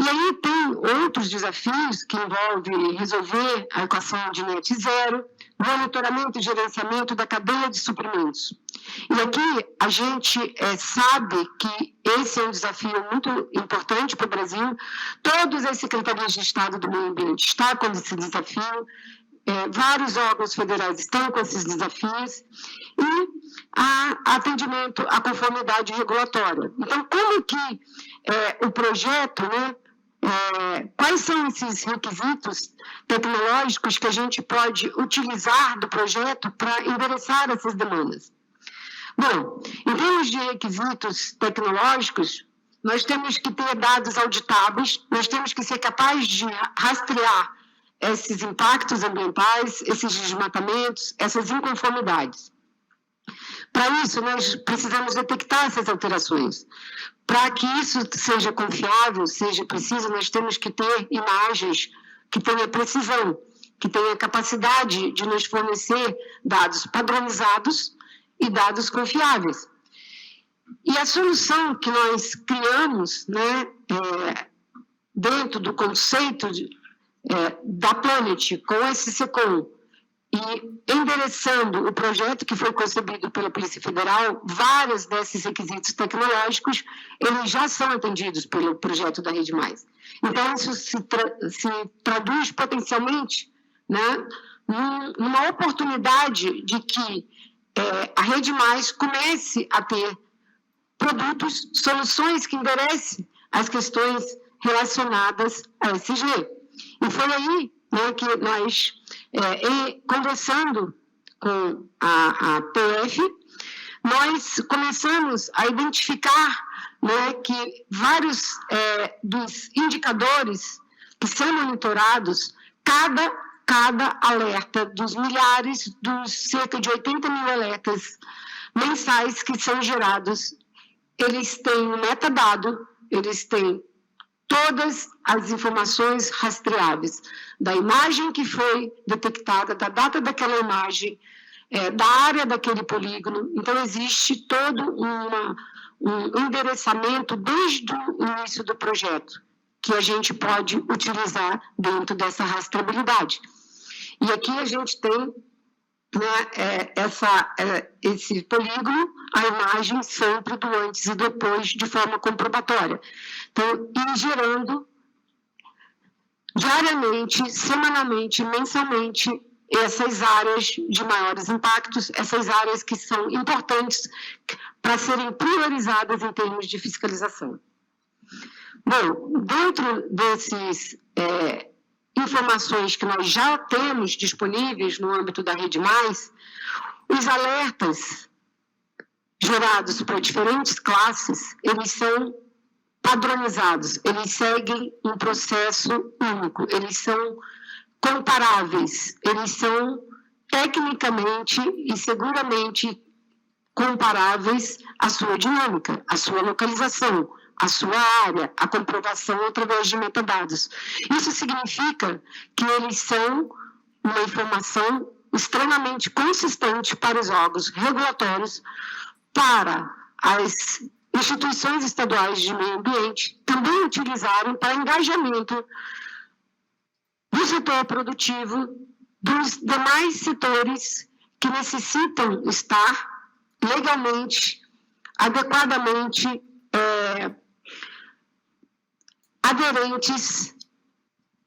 E aí tem outros desafios que envolvem resolver a equação de net zero, monitoramento e gerenciamento da cadeia de suprimentos. E aqui a gente sabe que esse é um desafio muito importante para o Brasil. Todas as secretarias de Estado do Meio Ambiente estão com esse desafio, vários órgãos federais estão com esses desafios, e atendimento à conformidade regulatória. Então, como que o projeto, né, quais são esses requisitos tecnológicos que a gente pode utilizar do projeto para endereçar essas demandas? Bom, em termos de requisitos tecnológicos, nós temos que ter dados auditáveis, nós temos que ser capazes de rastrear esses impactos ambientais, esses desmatamentos, essas inconformidades. Para isso, nós precisamos detectar essas alterações. Para que isso seja confiável, seja preciso, nós temos que ter imagens que tenham precisão, que tenham capacidade de nos fornecer dados padronizados e dados confiáveis. E a solução que nós criamos, né, dentro do conceito da Planet, com o SCCON, e endereçando o projeto que foi concebido pela Polícia Federal, vários desses requisitos tecnológicos, eles já são atendidos pelo projeto da RedeMAIS. Então, isso se traduz potencialmente, né, numa oportunidade de que a RedeMAIS comece a ter produtos, soluções que enderecem as questões relacionadas a ESG. E foi aí, né, que nós, conversando com a PF, nós começamos a identificar, né, que vários dos indicadores que são monitorados, cada alerta dos milhares, dos cerca de 80 mil alertas mensais que são gerados, eles têm um metadado, eles têm todas as informações rastreáveis da imagem que foi detectada, da data daquela imagem, da área daquele polígono. Então, existe todo um endereçamento desde o início do projeto, que a gente pode utilizar dentro dessa rastreabilidade. E aqui a gente tem, né, esse polígono, a imagem sempre do antes e depois, de forma comprobatória. Então, ir gerando diariamente, semanalmente, mensalmente, essas áreas de maiores impactos, essas áreas que são importantes para serem priorizadas em termos de fiscalização. Bom, dentro desses informações que nós já temos disponíveis no âmbito da RedeMAIS, os alertas gerados para diferentes classes, eles são padronizados, eles seguem um processo único, eles são comparáveis, eles são tecnicamente e seguramente comparáveis à sua dinâmica, à sua localização, à sua área, à comprovação através de metadados. Isso significa que eles são uma informação extremamente consistente para os órgãos regulatórios, para as instituições estaduais de meio ambiente também utilizarem para engajamento do setor produtivo, dos demais setores que necessitam estar legalmente, adequadamente aderentes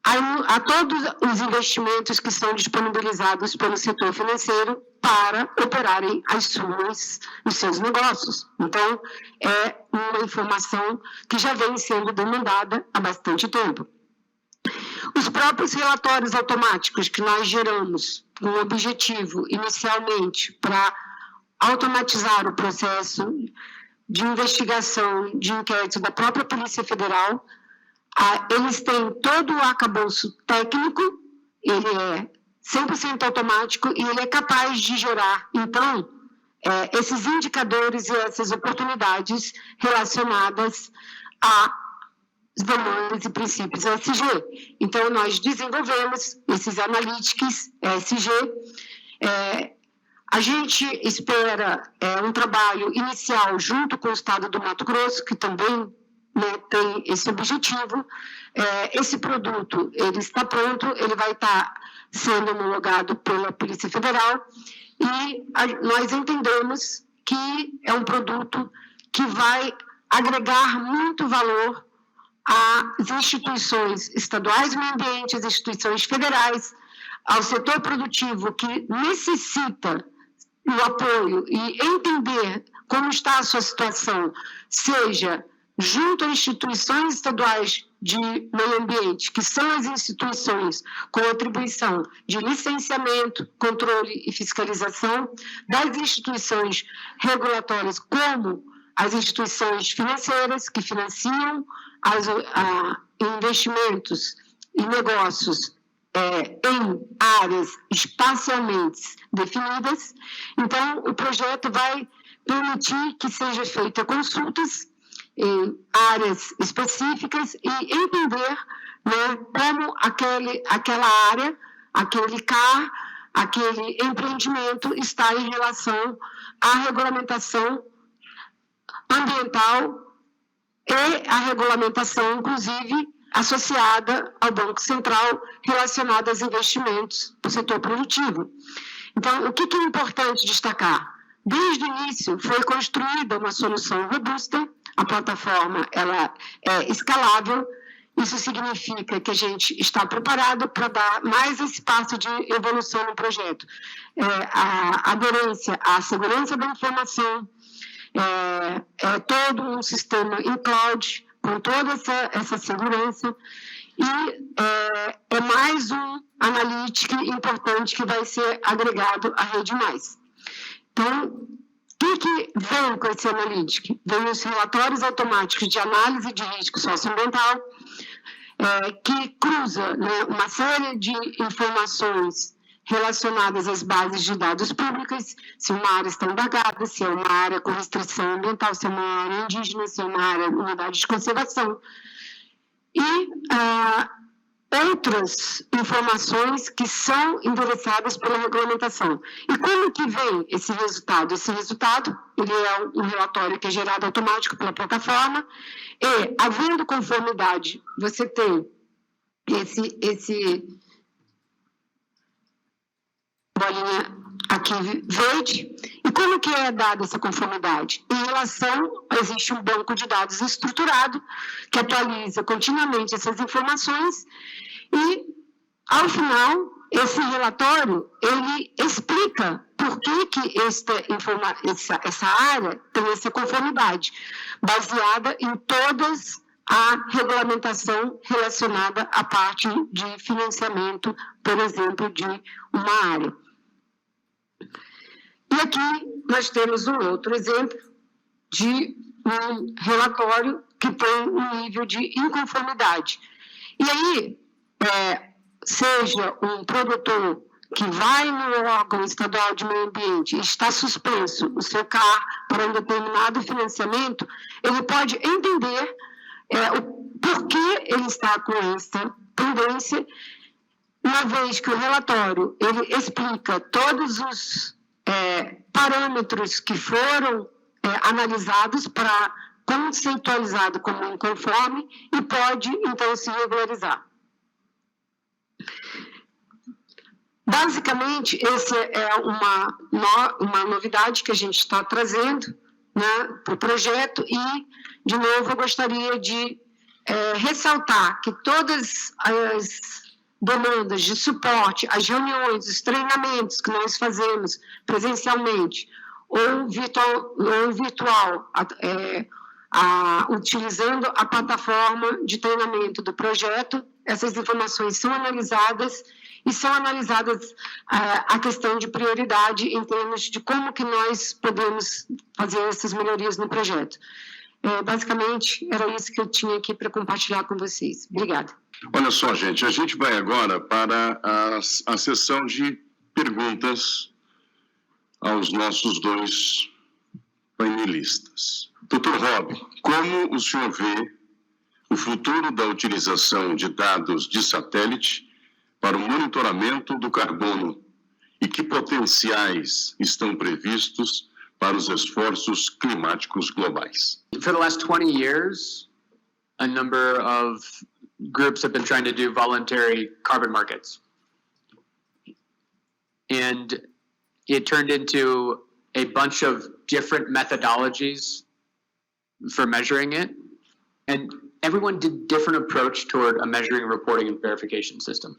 a todos os investimentos que são disponibilizados pelo setor financeiro para operarem os seus negócios. Então, é uma informação que já vem sendo demandada há bastante tempo. Os próprios relatórios automáticos que nós geramos com o objetivo, inicialmente, para automatizar o processo de investigação, de inquérito da própria Polícia Federal, eles têm todo o arcabouço técnico, ele é 100% automático e ele é capaz de gerar, então, esses indicadores e essas oportunidades relacionadas a demandas e princípios ESG. Então, nós desenvolvemos esses analytics ESG. A gente espera um trabalho inicial junto com o Estado do Mato Grosso, que também, né, tem esse objetivo. Esse produto, ele está pronto, ele vai estar sendo homologado pela Polícia Federal e nós entendemos que é um produto que vai agregar muito valor às instituições estaduais do meio ambiente, às instituições federais, ao setor produtivo que necessita o apoio e entender como está a sua situação, seja junto a instituições estaduais de meio ambiente, que são as instituições com atribuição de licenciamento, controle e fiscalização, das instituições regulatórias, como as instituições financeiras, que financiam investimentos e negócios em áreas espacialmente definidas. Então, o projeto vai permitir que seja feita consultas em áreas específicas e entender, né, como aquela área, aquele CAR, aquele empreendimento está em relação à regulamentação ambiental e a regulamentação, inclusive, associada ao Banco Central, relacionada aos investimentos do setor produtivo. Então, o que é importante destacar? Desde o início, foi construída uma solução robusta, a plataforma ela é escalável, isso significa que a gente está preparado para dar mais esse passo de evolução no projeto. A aderência à segurança da informação, todo um sistema em cloud, com toda essa segurança, e mais um analítico importante que vai ser agregado à RedeMAIS. Então, que vem com esse Analytics? Vem os relatórios automáticos de análise de risco socioambiental, que cruza, né, uma série de informações relacionadas às bases de dados públicas, se uma área está embargada, se é uma área com restrição ambiental, se é uma área indígena, se é uma área unidade de conservação. E outras informações que são endereçadas pela regulamentação. E como que vem esse resultado? Esse resultado, ele é um relatório que é gerado automático pela plataforma, e, havendo conformidade, você tem esse bolinha aqui verde. E como que é dada essa conformidade? Em relação, existe um banco de dados estruturado que atualiza continuamente essas informações e, ao final, esse relatório, ele explica por que essa área tem essa conformidade, baseada em todas a regulamentação relacionada à parte de financiamento, por exemplo, de uma área. E aqui nós temos um outro exemplo de um relatório que tem um nível de inconformidade. E aí, seja um produtor que vai no órgão estadual de meio ambiente e está suspenso o seu CAR para um determinado financiamento, ele pode entender o porquê ele está com essa pendência, uma vez que o relatório ele explica todos os parâmetros que foram analisados para conceitualizado como inconforme e pode, então, se regularizar. Basicamente, essa é uma novidade que a gente está trazendo, né, para o projeto e, de novo, eu gostaria de ressaltar que todas as demandas de suporte, as reuniões, os treinamentos que nós fazemos presencialmente ou virtual utilizando a plataforma de treinamento do projeto, essas informações são analisadas e são analisadas a questão de prioridade em termos de como que nós podemos fazer essas melhorias no projeto. Basicamente, era isso que eu tinha aqui para compartilhar com vocês. Obrigada.
Olha só, gente, a gente vai agora para a sessão de perguntas aos nossos dois painelistas. Dr. Robbie, como o senhor vê o futuro da utilização de dados de satélite para o monitoramento do carbono e que potenciais estão previstos para os esforços climáticos globais?
For the last 20 years, a number of groups have been trying to do voluntary carbon markets. And it turned into a bunch of different methodologies for measuring it. And everyone did different approach toward a measuring, reporting, and verification system.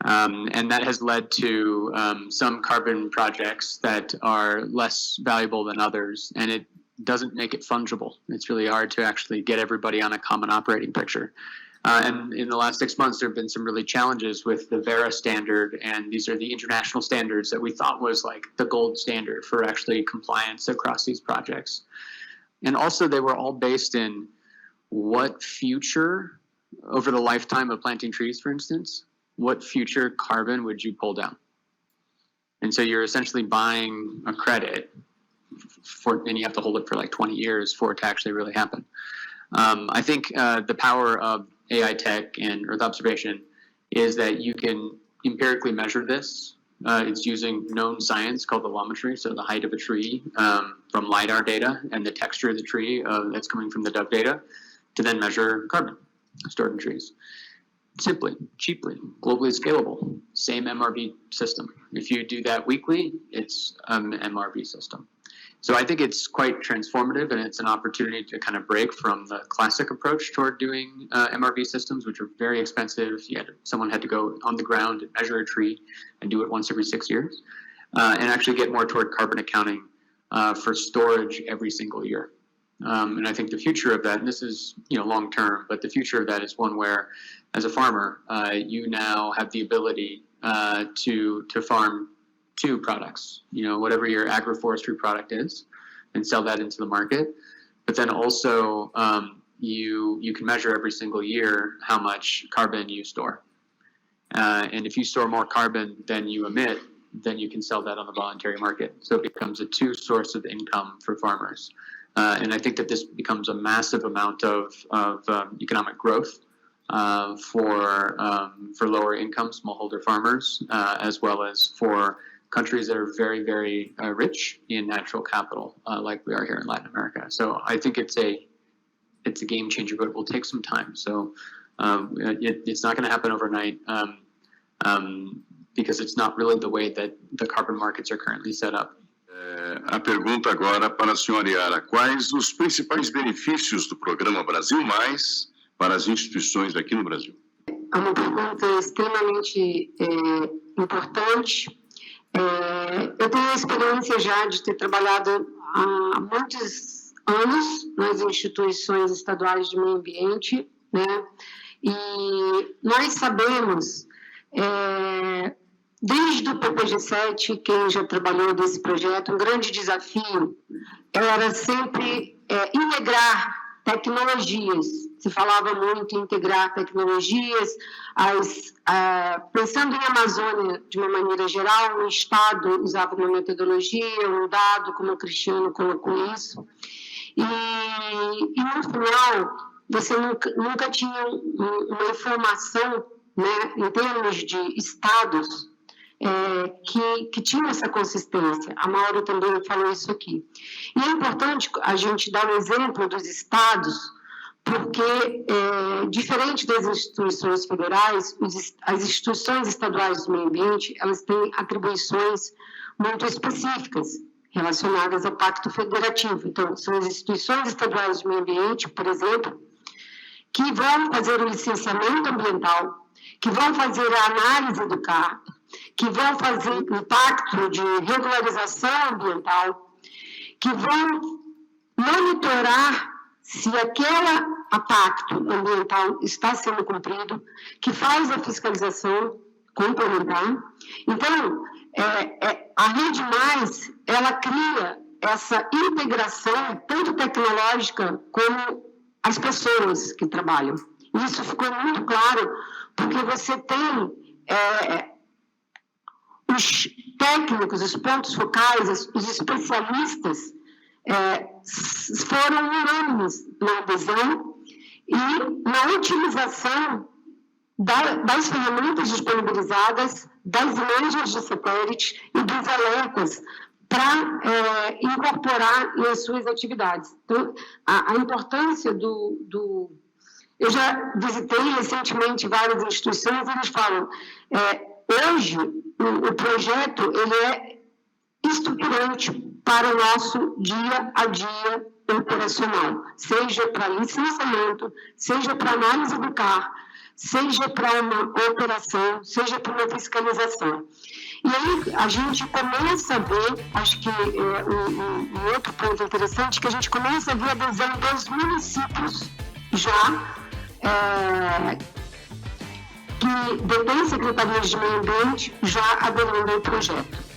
And that has led to some carbon projects that are less valuable than others, and it doesn't make it fungible. It's really hard to actually get everybody on a common operating picture. And in the last 6 months, there have been some really challenges with the Vera standard, and these are the international standards that we thought was like the gold standard for actually compliance across these projects. And also, they were all based in what future, over the lifetime of planting trees, for instance, what future carbon would you pull down? And so you're essentially buying a credit, and you have to hold it for like 20 years for it to actually really happen. I think the power of AI tech and Earth observation is that you can empirically measure this. It's using known science called allometry, so the height of a tree from LiDAR data and the texture of the tree that's coming from the Dove data to then measure carbon stored in trees. Simply, cheaply, globally scalable, same MRV system. If you do that weekly, it's an MRV system. So I think it's quite transformative, and it's an opportunity to kind of break from the classic approach toward doing MRV systems, which are very expensive. Someone had to go on the ground and measure a tree and do it once every 6 years, and actually get more toward carbon accounting for storage every single year. And I think the future of that, and this is long term, but the future of that is one where, as a farmer, you now have the ability to farm two products, whatever your agroforestry product is, and sell that into the market. But then also you can measure every single year how much carbon you store. And if you store more carbon than you emit, then you can sell that on the voluntary market. So it becomes a two source of income for farmers. And I think that this becomes a massive amount of economic growth for lower income smallholder farmers, as well as for countries that are very, very rich in natural capital, like we are here in Latin America. So I think it's a game changer, but it will take some time. So it's not going to happen overnight, because it's not really the way that the carbon markets are currently set up.
A pergunta agora para a senhora Iara. Quais os principais benefícios do programa Brasil Mais para as instituições aqui no Brasil?
É uma pergunta extremamente importante. Eu tenho a experiência já de ter trabalhado há muitos anos nas instituições estaduais de meio ambiente, né? E nós sabemos, desde o PPG-7, quem já trabalhou nesse projeto, um grande desafio era sempre integrar tecnologias. Se falava muito em integrar tecnologias, pensando em Amazônia de uma maneira geral, o Estado usava uma metodologia, um dado, como o Cristiano colocou isso, e no final você nunca tinha uma informação, né, em termos de estados, que tinha essa consistência. A Mauro também falou isso aqui. E é importante a gente dar um exemplo dos estados, porque, diferente das instituições federais, as instituições estaduais do meio ambiente, elas têm atribuições muito específicas relacionadas ao Pacto Federativo. Então, são as instituições estaduais do meio ambiente, por exemplo, que vão fazer o licenciamento ambiental, que vão fazer a análise do CAR, que vão fazer o impacto de regularização ambiental, que vão monitorar se aquele impacto ambiental está sendo cumprido, que faz a fiscalização complementar. Então, a RedeMAIS, ela cria essa integração, tanto tecnológica como as pessoas que trabalham. Isso ficou muito claro, porque você tem os técnicos, os pontos focais, os especialistas foram unânimes na adesão e na utilização das ferramentas disponibilizadas, das imagens de satélite e dos alertas para incorporar nas suas atividades. Então, a importância do... Eu já visitei recentemente várias instituições e eles falam, hoje o projeto ele é estruturante para o nosso dia a dia operacional, seja para licenciamento, seja para análise do CAR, seja para uma operação, seja para uma fiscalização. E aí a gente começa a ver, acho que um outro ponto interessante, que a gente começa a ver a adesão dos municípios já, que detêm secretarias de meio ambiente, já aderindo ao projeto.